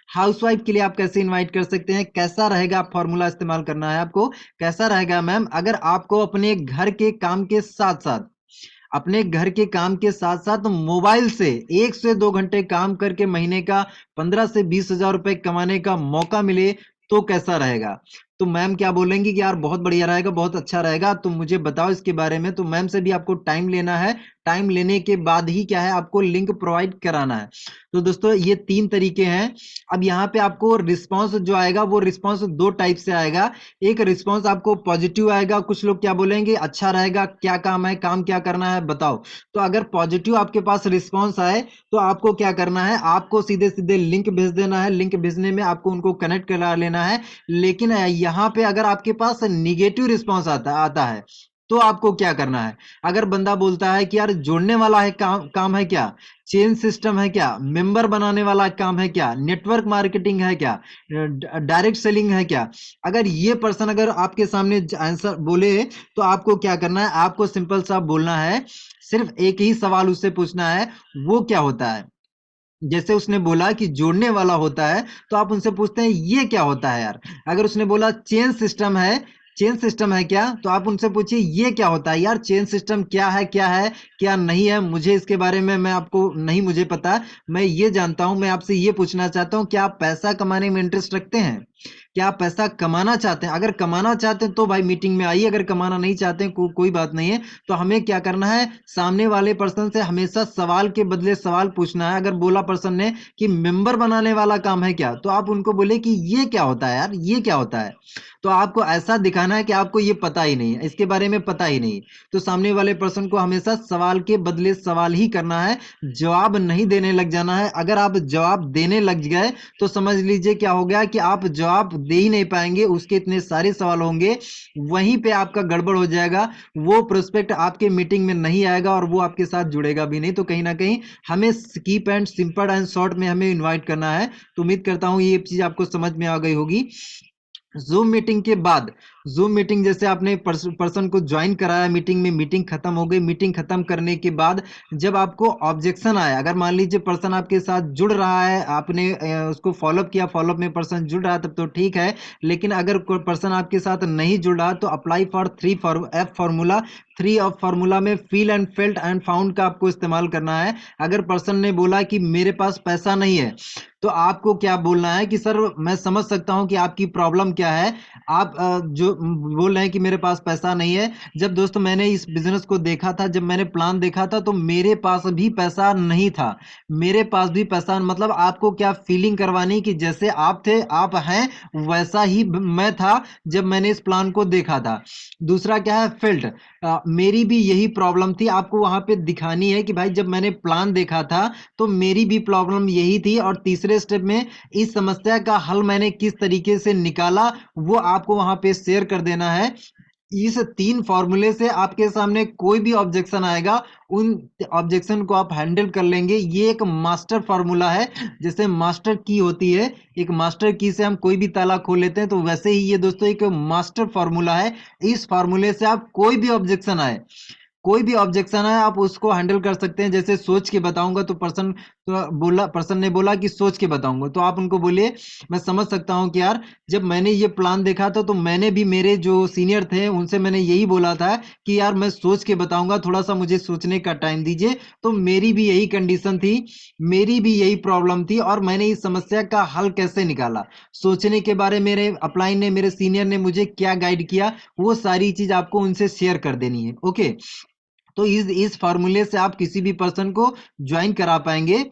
हाउसवाइफ के लिए आप कैसे इनवाइट कर सकते हैं, कैसा रहेगा, आप फॉर्मूला इस्तेमाल करना है आपको। कैसा रहेगा मैम, अगर आपको अपने घर के काम के साथ साथ अपने घर के काम के साथ साथ मोबाइल से 1 से 2 घंटे काम करके महीने का 15 से 20 हजार रुपए कमाने का मौका मिले तो कैसा रहेगा? तो मैम क्या बोलेंगी कि यार बहुत बढ़िया रहेगा, बहुत अच्छा रहेगा, तुम मुझे बताओ इसके बारे में। तो मैम से भी आपको टाइम लेना है, टाइम लेने के बाद ही क्या है आपको लिंक प्रोवाइड कराना है। तो दोस्तों ये 3 तरीके हैं। अब यहाँ पे आपको रिस्पॉन्स जो आएगा वो रिस्पॉन्स 2 टाइप से आएगा। एक रिस्पॉन्स आपको पॉजिटिव आएगा, कुछ लोग क्या बोलेंगे अच्छा रहेगा, क्या काम है, काम क्या करना है बताओ। तो अगर पॉजिटिव आपके पास रिस्पॉन्स आए तो आपको क्या करना है, आपको सीधे सीधे लिंक भेज देना है। लिंक भेजने में आपको उनको कनेक्ट करा लेना है। लेकिन यहाँ पे अगर आपके पास निगेटिव रिस्पॉन्स आता आता है तो आपको क्या करना है। अगर बंदा बोलता है कि यार जोड़ने वाला है काम है क्या, चेन सिस्टम है क्या, मेंबर बनाने वाला काम है क्या, नेटवर्क मार्केटिंग है क्या, डायरेक्ट सेलिंग है क्या, अगर ये पर्सन अगर आपके सामने आंसर बोले तो आपको क्या करना है, आपको सिंपल सा बोलना है। सिर्फ एक ही सवाल उससे पूछना है, वो क्या होता है। जैसे उसने बोला कि जोड़ने वाला होता है तो आप उनसे पूछते हैं ये क्या होता है यार। अगर उसने बोला चेन सिस्टम है, चेन सिस्टम है क्या, तो आप उनसे पूछिए ये क्या होता है यार, चेन सिस्टम क्या है, क्या है क्या नहीं है, मुझे इसके बारे में मैं आपको नहीं मुझे पता। मैं ये जानता हूं, मैं आपसे ये पूछना चाहता हूं क्या आप पैसा कमाने में इंटरेस्ट रखते हैं, क्या आप पैसा कमाना चाहते हैं। अगर कमाना चाहते हैं तो भाई मीटिंग में आइए, अगर कमाना नहीं चाहते हैं कोई बात नहीं है। तो हमें क्या करना है, सामने वाले पर्सन से हमेशा सवाल के बदले सवाल पूछना है। अगर बोला पर्सन ने कि मेंबर बनाने वाला काम है क्या, तो आप उनको बोले कि ये क्या होता है यार, ये क्या होता है। तो आपको ऐसा दिखाना है कि आपको ये पता ही नहीं है, इसके बारे में पता ही नहीं। तो सामने वाले पर्सन को हमेशा सवाल के बदले सवाल ही करना है, जवाब नहीं देने लग जाना है। अगर आप जवाब देने लग गए तो समझ लीजिए क्या हो गया कि आप जवाब दे ही नहीं पाएंगे, उसके इतने सारे सवाल होंगे, वहीं पे आपका गड़बड़ हो जाएगा। वो प्रोस्पेक्ट आपके मीटिंग में नहीं आएगा और वो आपके साथ जुड़ेगा भी नहीं। तो कहीं ना कहीं हमें skip and simple and short में हमें इनवाइट करना है। तो उम्मीद करता हूं ये चीज आपको समझ में आ गई होगी। जूम मीटिंग के बाद, जूम मीटिंग जैसे आपने पर्सन को ज्वाइन कराया मीटिंग में, मीटिंग खत्म हो गई, मीटिंग खत्म करने के बाद जब आपको ऑब्जेक्शन आया, अगर मान लीजिए पर्सन आपके साथ जुड़ रहा है, आपने उसको फॉलोअप किया, फॉलोअप में पर्सन जुड़ रहा है तब तो ठीक है। लेकिन अगर कोई पर्सन आपके साथ नहीं जुड़ रहा तो apply for 3 formula, 3 of formula में feel and felt and found का आपको इस्तेमाल करना है। अगर पर्सन ने बोला कि मेरे पास पैसा नहीं है तो आपको क्या बोलना है कि सर मैं समझ सकता हूं कि आपकी प्रॉब्लम क्या है। आप जो बोल रहे हैं कि मेरे पास पैसा नहीं है, जब दोस्त मैंने इस बिजनेस को देखा था, जब मैंने प्लान देखा था तो मेरे पास भी पैसा नहीं था, मेरे पास भी पैसा, मतलब आपको क्या फीलिंग करवानी कि जैसे आप थे आप हैं वैसा ही मैं था जब मैंने इस प्लान को देखा था। दूसरा क्या है, फेल्ट, मेरी भी यही प्रॉब्लम थी, आपको वहां पे दिखानी है कि भाई जब मैंने प्लान देखा था तो मेरी भी प्रॉब्लम यही थी। और तीसरे स्टेप में इस समस्या का हल मैंने किस तरीके से निकाला वो आपको वहां पे शेयर कर देना है। इस 3 फॉर्मूले से आपके सामने कोई भी ऑब्जेक्शन आएगा, उन ऑब्जेक्शन को आप हैंडल कर लेंगे। ये एक मास्टर फॉर्मूला है, जैसे मास्टर की होती है, एक मास्टर की से हम कोई भी ताला खोल लेते हैं, तो वैसे ही ये दोस्तों एक मास्टर फॉर्मूला है। इस फॉर्मूले से आप कोई भी ऑब्जेक्शन आए, कोई भी ऑब्जेक्शन है आप उसको हैंडल कर सकते हैं। जैसे सोच के बताऊंगा तो पर्सन ने बोला कि सोच के बताऊंगा, तो आप उनको बोलिए मैं समझ सकता हूं कि यार जब मैंने ये प्लान देखा था तो मैंने भी मेरे जो सीनियर थे उनसे मैंने यही बोला था कि यार मैं सोच के बताऊंगा, थोड़ा सा मुझे सोचने का टाइम दीजिए। तो मेरी भी यही कंडीशन थी, मेरी भी यही प्रॉब्लम थी और मैंने इस समस्या का हल कैसे निकाला, सोचने के बारे में मेरे अपलाइन ने, मेरे सीनियर ने मुझे क्या गाइड किया, वो सारी चीज आपको उनसे शेयर कर देनी है। ओके, तो इस फार्मूले से आप किसी भी पर्सन को ज्वाइन करा पाएंगे।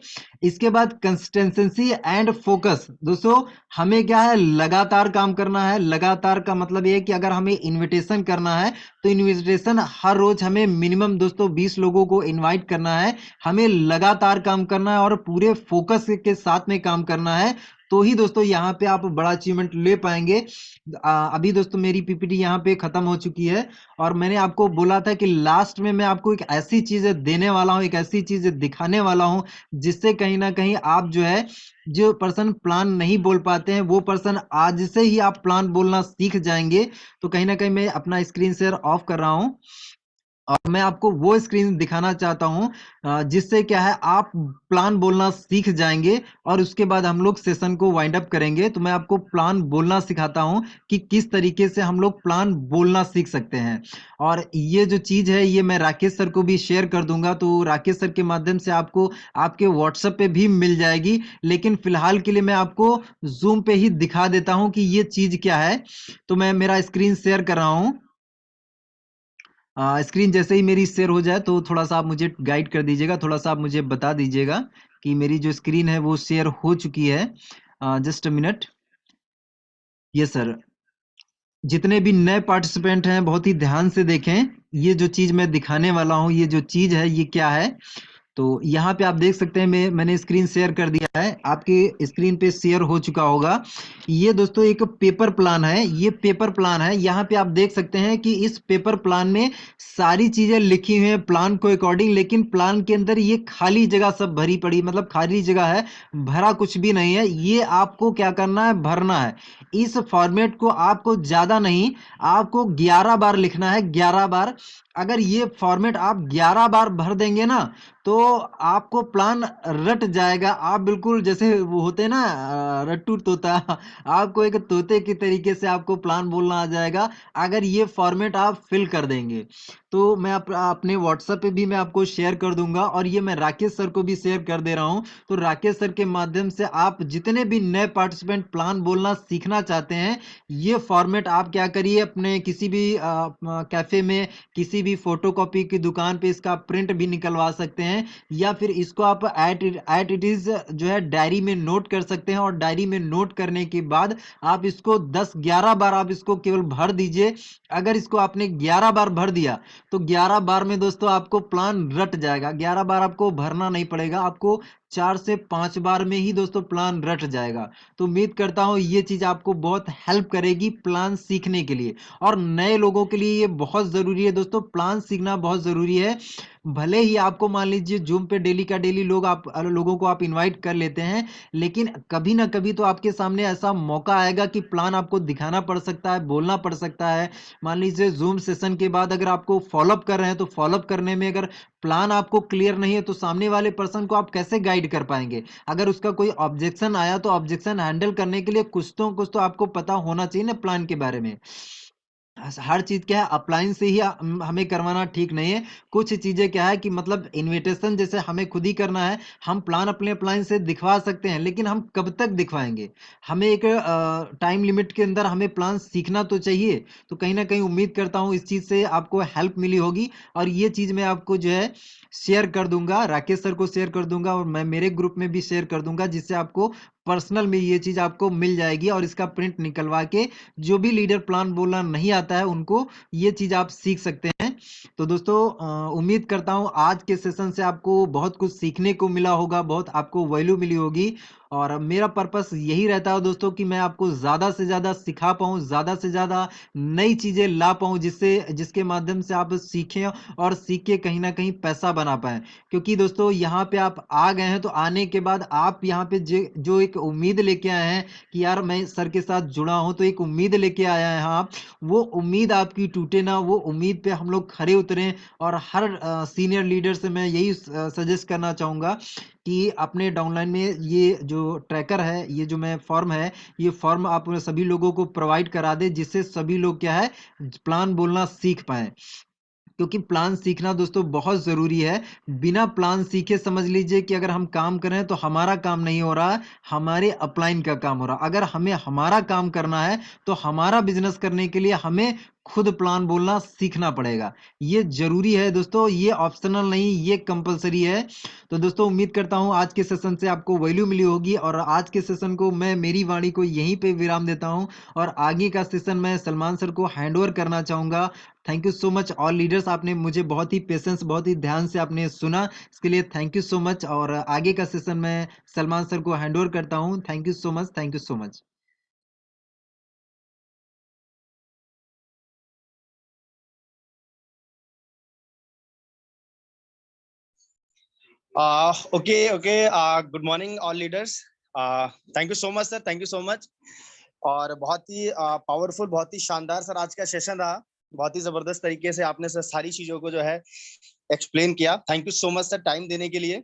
इसके बाद कंसिस्टेंसी एंड फोकस, दोस्तों हमें क्या है, लगातार काम करना है। लगातार का मतलब ये है कि अगर हमें इनविटेशन करना है तो इनविटेशन हर रोज हमें मिनिमम दोस्तों 20 लोगों को इनवाइट करना है। हमें लगातार काम करना है और पूरे फोकस के साथ में काम करना है, तो ही दोस्तों यहाँ पे आप बड़ा अचीवमेंट ले पाएंगे। अभी दोस्तों मेरी पीपीटी यहाँ पे खत्म हो चुकी है और मैंने आपको बोला था कि लास्ट में मैं आपको एक ऐसी चीज देने वाला हूँ, एक ऐसी चीज दिखाने वाला हूँ जिससे कहीं ना कहीं आप जो है, जो पर्सन प्लान नहीं बोल पाते हैं वो पर्सन आज से ही आप प्लान बोलना सीख जाएंगे। तो कहीं ना कहीं मैं अपना स्क्रीन शेयर ऑफ कर रहा हूँ। और मैं आपको वो स्क्रीन दिखाना चाहता हूं जिससे क्या है आप प्लान बोलना सीख जाएंगे और उसके बाद हम लोग सेशन को वाइंड अप करेंगे। तो मैं आपको प्लान बोलना सिखाता हूं कि किस तरीके से हम लोग प्लान बोलना सीख सकते हैं। और ये जो चीज है ये मैं राकेश सर को भी शेयर कर दूंगा, तो राकेश सर के माध्यम से आपको आपके व्हाट्सएप पे भी मिल जाएगी। लेकिन फिलहाल के लिए मैं आपको जूम पे ही दिखा देता हूं कि ये चीज क्या है। तो मैं मेरा स्क्रीन शेयर कर रहा हूं। स्क्रीन जैसे ही मेरी शेयर हो जाए तो थोड़ा सा आप मुझे गाइड कर दीजिएगा, थोड़ा सा आप मुझे बता दीजिएगा कि मेरी जो स्क्रीन है वो शेयर हो चुकी है। Just a minute. ये सर, जितने भी नए पार्टिसिपेंट हैं बहुत ही ध्यान से देखें। ये जो चीज मैं दिखाने वाला हूँ, ये जो चीज है ये क्या है। तो यहाँ पे आप देख सकते हैं मैंने स्क्रीन शेयर कर दिया है, आपकी स्क्रीन पे शेयर हो चुका होगा। ये दोस्तों एक पेपर प्लान है, ये पेपर प्लान है। यहाँ पे आप देख सकते हैं कि इस पेपर प्लान में सारी चीजें लिखी हुई हैं प्लान को अकॉर्डिंग, लेकिन प्लान के अंदर ये खाली जगह सब भरी पड़ी, मतलब खाली जगह है, भरा कुछ भी नहीं है। ये आपको क्या करना है, भरना है। इस फॉर्मेट को आपको ज्यादा नहीं, आपको 11 बार लिखना है, 11 बार। अगर ये फॉर्मेट आप 11 बार भर देंगे ना तो आपको प्लान रट जाएगा। आप बिल्कुल जैसे वो होते हैं ना रट्टू तोता, आपको एक तोते की तरीके से आपको प्लान बोलना आ जाएगा अगर ये फॉर्मेट आप फिल कर देंगे। तो मैं अपने व्हाट्सएप पे भी मैं आपको शेयर कर दूंगा और ये मैं राकेश सर को भी शेयर कर दे रहा हूं। तो राकेश सर के माध्यम से आप जितने भी नए पार्टिसिपेंट प्लान बोलना सीखना चाहते हैं, ये फॉर्मेट आप क्या करिए, अपने किसी भी कैफे में, किसी भी फोटोकॉपी की दुकान पे इसका प्रिंट भी निकलवा सकते हैं, या फिर इसको आप एट इट इज जो है डायरी में नोट कर सकते हैं। और डायरी में नोट करने के बाद आप इसको 10-11 बार आप इसको केवल भर दीजिए। अगर इसको आपने 11 बार भर दिया तो 11 बार में दोस्तों आपको प्लान रट जाएगा। 11 बार आपको भरना नहीं पड़ेगा, आपको 4 से 5 बार में ही दोस्तों प्लान रट जाएगा। तो उम्मीद करता हूं ये चीज आपको बहुत हेल्प करेगी प्लान सीखने के लिए। और नए लोगों के लिए ये बहुत जरूरी है दोस्तों, प्लान सीखना बहुत जरूरी है। भले ही आपको मान लीजिए जूम पे डेली का डेली लोगों को आप इनवाइट कर लेते हैं, लेकिन कभी ना कभी तो आपके सामने ऐसा मौका आएगा कि प्लान आपको दिखाना पड़ सकता है, बोलना पड़ सकता है। मान लीजिए जूम सेशन के बाद अगर आपको फॉलोअप कर रहे हैं तो फॉलोअप करने में अगर प्लान आपको क्लियर नहीं है तो सामने वाले पर्सन को आप कैसे गाइड कर पाएंगे। अगर उसका कोई ऑब्जेक्शन आया तो ऑब्जेक्शन हैंडल करने के लिए कुछ तो आपको पता होना चाहिए ना प्लान के बारे में। हर चीज क्या है अप्लायंस से ही हमें करवाना ठीक नहीं है। कुछ चीजें क्या है कि मतलब इनविटेशन जैसे हमें खुद ही करना है। हम प्लान अपने अप्लायंस से दिखवा सकते हैं, लेकिन हम कब तक दिखवाएंगे। हमें एक टाइम लिमिट के अंदर हमें प्लान सीखना तो चाहिए। तो कहीं ना कहीं उम्मीद करता हूँ इस चीज से आपको हेल्प मिली होगी। और ये चीज मैं आपको जो है शेयर कर दूंगा, राकेश सर को शेयर कर दूंगा और मैं मेरे ग्रुप में भी शेयर कर दूंगा, जिससे आपको पर्सनल में ये चीज आपको मिल जाएगी। और इसका प्रिंट निकलवा के जो भी लीडर प्लान बोलना नहीं आता है उनको ये चीज आप सीख सकते हैं। तो दोस्तों उम्मीद करता हूं आज के सेशन से आपको बहुत कुछ सीखने को मिला होगा, बहुत आपको वैल्यू मिली होगी। और मेरा पर्पस यही रहता है दोस्तों कि मैं आपको ज्यादा से ज्यादा सिखा पाऊं, ज्यादा से ज्यादा नई चीजें ला पाऊं, जिसके माध्यम से आप सीखें और सीख के कहीं ना कहीं पैसा बना पाए। क्योंकि दोस्तों यहाँ पे आप आ गए हैं तो आने के बाद आप यहाँ पे जो एक उम्मीद लेके आए हैं कि यार मैं सर के साथ जुड़ा हूं, तो एक उम्मीद लेके आया है आप, वो उम्मीद आपकी टूटे ना, वो उम्मीद पे हम लोग खरे उतरे। और हर सीनियर लीडर से मैं यही सजेस्ट करना चाहूंगा कि अपने डाउनलाइन में ये जो ट्रैकर है, ये जो मैं फॉर्म है, ये फॉर्म आप सभी लोगों को प्रोवाइड करा दे, जिससे सभी लोग क्या है प्लान बोलना सीख पाए। क्योंकि प्लान सीखना दोस्तों बहुत जरूरी है। बिना प्लान सीखे समझ लीजिए कि अगर हम काम कर रहे हैं तो हमारा काम नहीं हो रहा, हमारे अपलाइन का काम हो रहा। अगर हमें हमारा काम करना है तो हमारा बिजनेस करने के लिए हमें खुद प्लान बोलना सीखना पड़ेगा। ये जरूरी है दोस्तों, ये ऑप्शनल नहीं, ये कंपलसरी है। तो दोस्तों उम्मीद करता हूं आज के सेशन से आपको वैल्यू मिली होगी और आज के सेशन को मैं मेरी वाणी को यहीं पे विराम देता हूं और आगे का सेशन मैं सलमान सर को हैंड ओवर करना चाहूंगा। Thank you so much all leaders, आपने मुझे बहुत ही पेशेंस, बहुत ही ध्यान से आपने सुना, इसके लिए थैंक यू सो मच। और आगे का सेशन मैं सलमान सर को हैंड ओवर करता हूं। Thank you so much, thank you so much. Okay, okay. Good morning, all leaders. Thank you so much, sir. Thank you so much. और बहुत ही powerful, बहुत ही शानदार सर आज का सेशन रहा। बहुत ही जबरदस्त तरीके से आपने सर सारी चीजों को जो है एक्सप्लेन किया। Thank you so much sir time देने के लिए।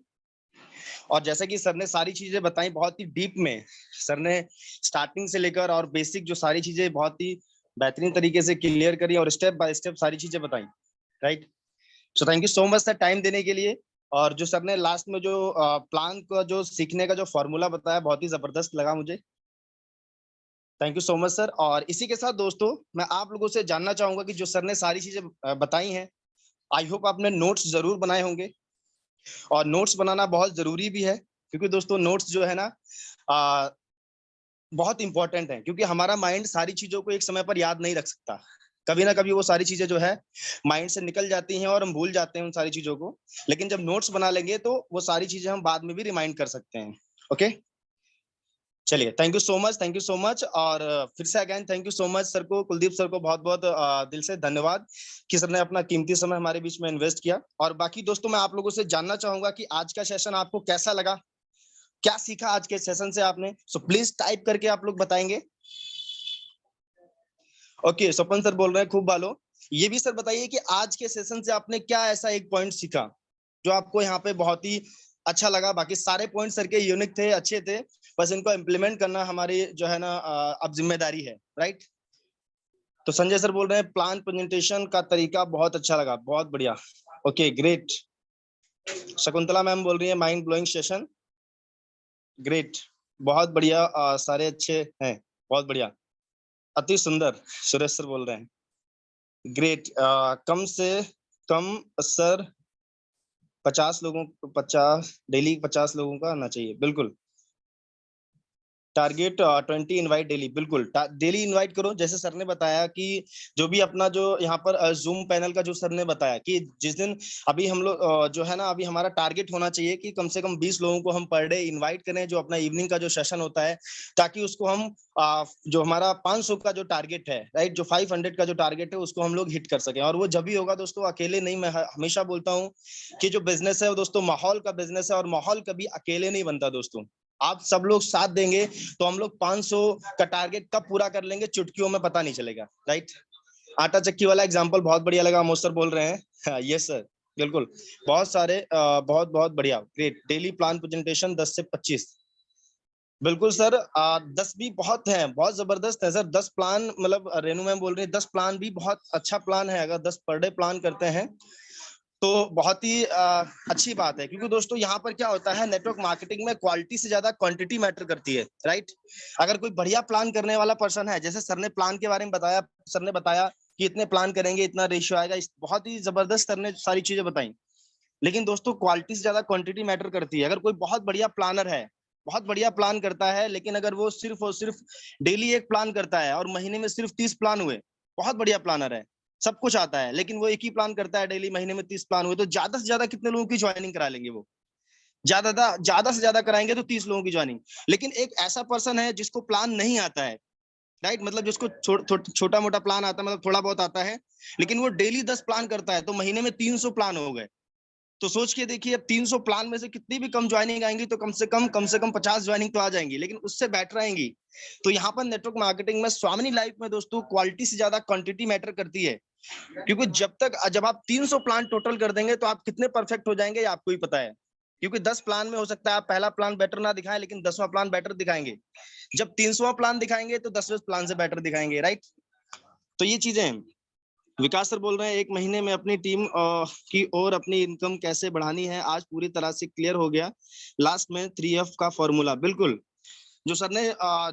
और जैसा कि सर ने सारी चीजें बताई बहुत ही डीप में, सर ने स्टार्टिंग से लेकर और बेसिक जो सारी चीजें बहुत ही बेहतरीन तरीके से क्लियर करी और स्टेप बाय स्टेप सारी चीजें बताई, right. So thank you so much sir time देने के लिए। और जो सर ने लास्ट में जो प्लान का जो सीखने का जो फॉर्मूला बताया बहुत ही जबरदस्त लगा मुझे। Thank you so much sir. और इसी के साथ दोस्तों मैं आप लोगों से जानना चाहूंगा कि जो सर ने सारी चीजें बताई हैं, आई होप आपने नोट्स जरूर बनाए होंगे। और नोट्स बनाना बहुत जरूरी भी है, क्योंकि दोस्तों नोट्स जो है ना बहुत इंपॉर्टेंट है, क्योंकि हमारा माइंड सारी चीजों को एक समय पर याद नहीं रख सकता। कभी ना कभी वो सारी चीजें जो है माइंड से निकल जाती हैं और हम भूल जाते हैं उन सारी चीजों को। लेकिन जब नोट्स बना लेंगे तो वो सारी चीजें हम बाद में भी रिमाइंड कर सकते हैं। ओके, चलिए, thank you so much, thank you so much. और फिर से again thank you so much sir को, कुलदीप सर को बहुत बहुत दिल से धन्यवाद कि सर ने अपना कीमती समय हमारे बीच में इन्वेस्ट किया। और बाकी दोस्तों मैं आप लोगों से जानना चाहूंगा कि आज का सेशन आपको कैसा लगा, क्या सीखा आज के सेशन से आपने। सो प्लीज टाइप करके आप लोग बताएंगे। ओके, स्वपन सर बोल रहे हैं खूब भालो। ये भी सर बताइए कि आज के सेशन से आपने क्या ऐसा एक पॉइंट सीखा जो आपको यहाँ पे बहुत ही अच्छा लगा। बाकी सारे पॉइंट सर के यूनिक थे, अच्छे थे, बस इनको इम्प्लीमेंट करना हमारी जो है ना अब जिम्मेदारी है, राइट। तो संजय सर बोल रहे हैं प्लान प्रेजेंटेशन का तरीका बहुत अच्छा लगा, बहुत बढ़िया। Okay great. शकुंतला मैम बोल रही है माइंड ब्लोइंग सेशन, ग्रेट, बहुत बढ़िया। सारे अच्छे हैं, बहुत बढ़िया, अति सुंदर। सुरेश सर बोल रहे हैं ग्रेट। कम से कम सर 50 डेली 50 लोगों का आना चाहिए, बिल्कुल। टारगेट 20 इनवाइट डेली, बिल्कुल डेली इनवाइट करो। जैसे सर ने बताया कि जो भी अपना जो यहाँ पर जूम पैनल का जो सर ने बताया कि जिस दिन अभी हम लोग जो है ना अभी हमारा टारगेट होना चाहिए कि कम से कम 20 लोगों को हम पर डे इनवाइट करें, जो अपना इवनिंग का जो सेशन होता है, ताकि उसको हम जो हमारा 500 का जो टारगेट है, राइट, जो 500 का जो टारगेट है उसको हम लोग हिट कर सकें। और वो जब भी होगा दोस्तों, अकेले नहीं। मैं हमेशा बोलता हूँ कि जो बिजनेस है वो दोस्तों माहौल का बिजनेस है, और माहौल कभी अकेले नहीं बनता दोस्तों। आप सब लोग साथ देंगे तो हम लोग 500 का टारगेट कब पूरा कर लेंगे चुटकियों में पता नहीं चलेगा, राइट। आटा चक्की वाला एग्जांपल बहुत बढ़िया लगा, अमोद सर बोल रहे हैं। यस सर, बिल्कुल। बहुत सारे बहुत बहुत बढ़िया, ग्रेट। डेली प्लान प्रेजेंटेशन 10 से 25, बिल्कुल सर। 10 भी बहुत है, बहुत जबरदस्त है सर। 10 प्लान, मतलब रेनू मैम बोल रही है 10 प्लान भी बहुत अच्छा प्लान है। अगर 10 पर डे प्लान करते हैं तो बहुत ही अच्छी बात है, क्योंकि दोस्तों यहाँ पर क्या होता है, नेटवर्क मार्केटिंग में क्वालिटी से ज्यादा क्वांटिटी मैटर करती है, राइट। अगर कोई बढ़िया प्लान करने वाला पर्सन है, जैसे सर ने प्लान के बारे में बताया, सर ने बताया कि इतने प्लान करेंगे इतना रेशियो आएगा, बहुत ही जबरदस्त सर ने सारी चीजें बताई। लेकिन दोस्तों क्वालिटी से ज्यादा क्वांटिटी मैटर करती है। अगर कोई बहुत बढ़िया प्लानर है, बहुत बढ़िया प्लान करता है, लेकिन अगर वो सिर्फ और सिर्फ डेली एक प्लान करता है और महीने में सिर्फ 30 प्लान हुए, बहुत बढ़िया प्लानर है, सब कुछ आता है, लेकिन वो एक ही प्लान करता है डेली, महीने में 30 प्लान हुए, तो ज्यादा से ज्यादा कितने लोगों की ज्वाइनिंग करा लेंगे वो? ज्यादा से ज्यादा कराएंगे तो 30 लोगों की ज्वाइनिंग। लेकिन एक ऐसा पर्सन है जिसको प्लान नहीं आता है, राइट, मतलब जिसको छोटा मोटा प्लान आता है, मतलब थोड़ा बहुत आता है, लेकिन वो डेली 10 प्लान करता है, तो महीने में 300 प्लान हो गए। तो सोच के देखिए, अब 300 प्लान में से कितनी भी कम ज्वाइनिंग आएंगी, तो कम से कम 50 ज्वाइनिंग तो आ जाएंगी, लेकिन उससे बेटर आएंगी। तो यहाँ पर नेटवर्क मार्केटिंग में, स्वामिनी लाइफ में दोस्तों, क्वालिटी से ज्यादा क्वांटिटी मैटर करती है। क्योंकि जब आप 300 प्लान टोटल कर देंगे तो आप कितने परफेक्ट हो जाएंगे, आपको ही पता है। क्योंकि 10 प्लान में हो सकता है आप पहला प्लान बेटर ना दिखाएं, लेकिन 10वां प्लान बेटर दिखाएंगे। जब 300वां प्लान दिखाएंगे तो 10वें प्लान से बेटर दिखाएंगे, राइट। तो ये चीजें हैं। विकास सर बोल रहे हैं 1 महीने में अपनी टीम की और अपनी इनकम कैसे बढ़ानी है, आज पूरी तरह से क्लियर हो गया। लास्ट में 3F का फॉर्मूला, बिल्कुल जो सर ने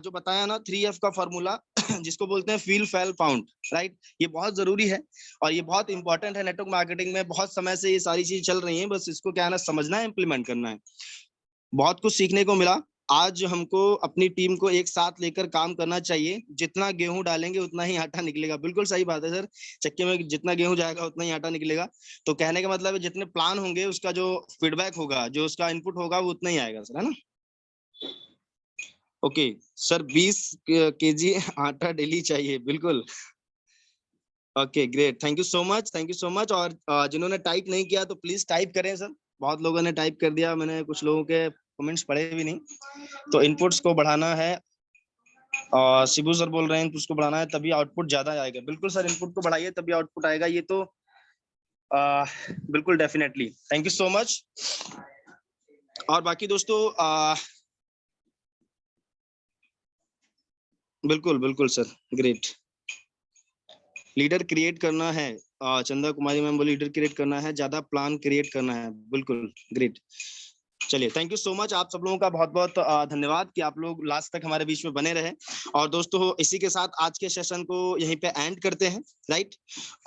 जो बताया ना 3F का फॉर्मूला, जिसको बोलते हैं फील फैल फाउंड, राइट, ये बहुत जरूरी है और ये बहुत इंपॉर्टेंट है। नेटवर्क मार्केटिंग में बहुत समय से ये सारी चीज चल रही है, बस इसको क्या है ना समझना है, इंप्लीमेंट करना है। बहुत कुछ सीखने को मिला आज हमको। अपनी टीम को एक साथ लेकर काम करना चाहिए, जितना गेहूं डालेंगे उतना ही आटा निकलेगा, बिल्कुल सही बात है सर। चक्की में जितना गेहूं जाएगा उतना ही आटा निकलेगा। तो कहने का मतलब है जितने प्लान होंगे उसका जो फीडबैक होगा, जो उसका इनपुट होगा, वो उतना ही आएगा सर, है ना। ओके सर, 20 केजी आटा डेली चाहिए, बिल्कुल। Okay great, thank you so much, thank you so much. और जिन्होंने टाइप नहीं किया तो प्लीज टाइप करें सर। बहुत लोगों ने टाइप कर दिया, मैंने कुछ लोगों के कमेंट्स पढ़े भी नहीं। तो इनपुट्स को बढ़ाना है, शिबू सर बोल रहे हैं उसको बढ़ाना है तभी आउटपुट ज्यादा आएगा। बिल्कुल सर, इनपुट को बढ़ाइए तभी आउटपुट आएगा। ये तो बिल्कुल definitely, thank you so much. और बाकी दोस्तों बिल्कुल बिल्कुल सर, ग्रेट। लीडर क्रिएट करना है, चंदा कुमारी मैम बोली लीडर क्रिएट करना है, ज्यादा प्लान क्रिएट करना है। बिल्कुल ग्रेट। चलिए, थैंक यू सो मच। आप सब लोगों का बहुत बहुत धन्यवाद कि आप लोग लास्ट तक हमारे बीच में बने रहे। और दोस्तों इसी के साथ आज के सेशन को यहीं पे एंड करते हैं, राइट।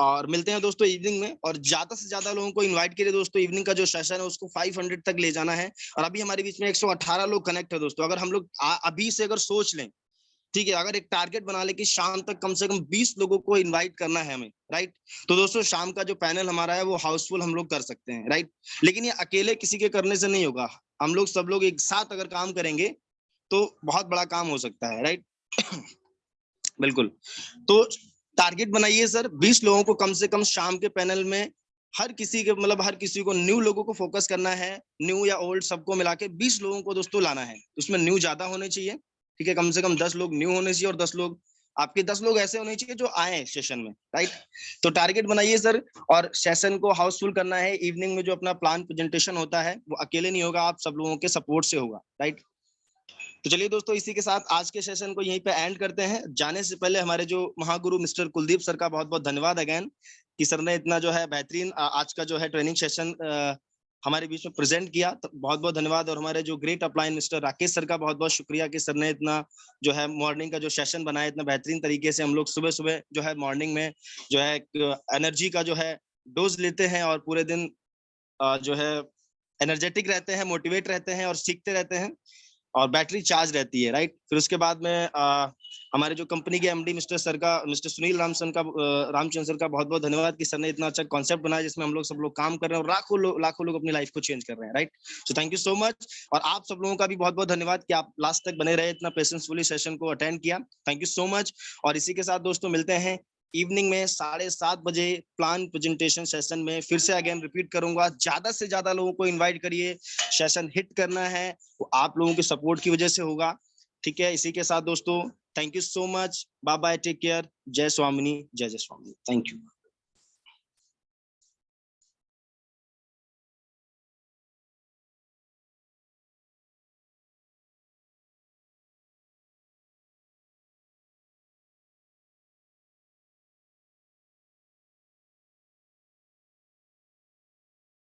और मिलते हैं दोस्तों इवनिंग में, और ज्यादा से ज्यादा लोगों को इनवाइट करिए दोस्तों। इवनिंग का जो सेशन है उसको 500 तक ले जाना है। और अभी हमारे बीच में 118 लोग कनेक्ट है दोस्तों। अगर हम लोग अभी से अगर सोच लें, ठीक है, अगर एक टारगेट बना ले कि शाम तक कम से कम 20 लोगों को इनवाइट करना है हमें, राइट, तो दोस्तों शाम का जो पैनल हमारा है वो हाउसफुल हम लोग कर सकते हैं, राइट। लेकिन ये अकेले किसी के करने से नहीं होगा। हम लोग सब लोग एक साथ अगर काम करेंगे तो बहुत बड़ा काम हो सकता है, राइट। बिल्कुल। तो टारगेट बनाइए सर, 20 लोगों को कम से कम शाम के पैनल में, हर किसी के मतलब हर किसी को, न्यू लोगों को फोकस करना है, न्यू या ओल्ड सबको मिला के 20 लोगों को दोस्तों लाना है। उसमें न्यू ज्यादा होने चाहिए, ठीक है, कम से कम 10 लोग न्यू होने चाहिए, और 10 लोग आपके 10 लोग ऐसे होने चाहिए जो आए सेशन में, राइट। तो टारगेट बनाइए सर, और सेशन को हाउसफुल करना है। इवनिंग में जो अपना प्लान प्रेजेंटेशन होता है वो अकेले नहीं होगा, आप सब लोगों के सपोर्ट से होगा, राइट। तो चलिए दोस्तों, इसी के साथ आज के सेशन को यहीं पे एंड करते हैं। जाने से पहले हमारे जो महागुरु मिस्टर कुलदीप सर का बहुत बहुत धन्यवाद अगेन, कि सर ने इतना जो है बेहतरीन आज का जो है ट्रेनिंग सेशन हमारे बीच में प्रेजेंट किया। तो बहुत बहुत धन्यवाद। और हमारे जो great upline mister Rakesh sir का बहुत बहुत शुक्रिया कि सर ने इतना जो है मॉर्निंग का जो सेशन बनाया, इतना बेहतरीन तरीके से। हम लोग सुबह सुबह जो है मॉर्निंग में जो है एनर्जी का जो है डोज लेते हैं, और पूरे दिन जो है एनर्जेटिक रहते हैं, मोटिवेट रहते हैं, और सीखते रहते हैं, और बैटरी चार्ज रहती है, राइट। फिर उसके बाद में हमारे जो कंपनी के MD mister Sunil Ramchandra sir का बहुत बहुत धन्यवाद कि सर ने इतना अच्छा कॉन्सेप्ट बनाया जिसमें हम लोग सब लोग काम कर रहे हैं, और लाखों लोग अपनी लाइफ को चेंज कर रहे हैं, right. So thank you so much. और आप सब लोगों का भी बहुत बहुत धन्यवाद कि आप लास्ट तक बने रहे, इतना पेशेंसफुली सेशन को अटेंड किया। Thank you so much. और इसी के साथ दोस्तों मिलते हैं इवनिंग में 7:30 बजे प्लान प्रेजेंटेशन सेशन में। फिर से अगेन रिपीट करूंगा, ज्यादा से ज्यादा लोगों को इनवाइट करिए। सेशन हिट करना है वो आप लोगों के सपोर्ट की वजह से होगा, ठीक है। इसी के साथ दोस्तों thank you so much, bye bye, take care, जय स्वामिनी, जय जय स्वामिनी, थैंक यू।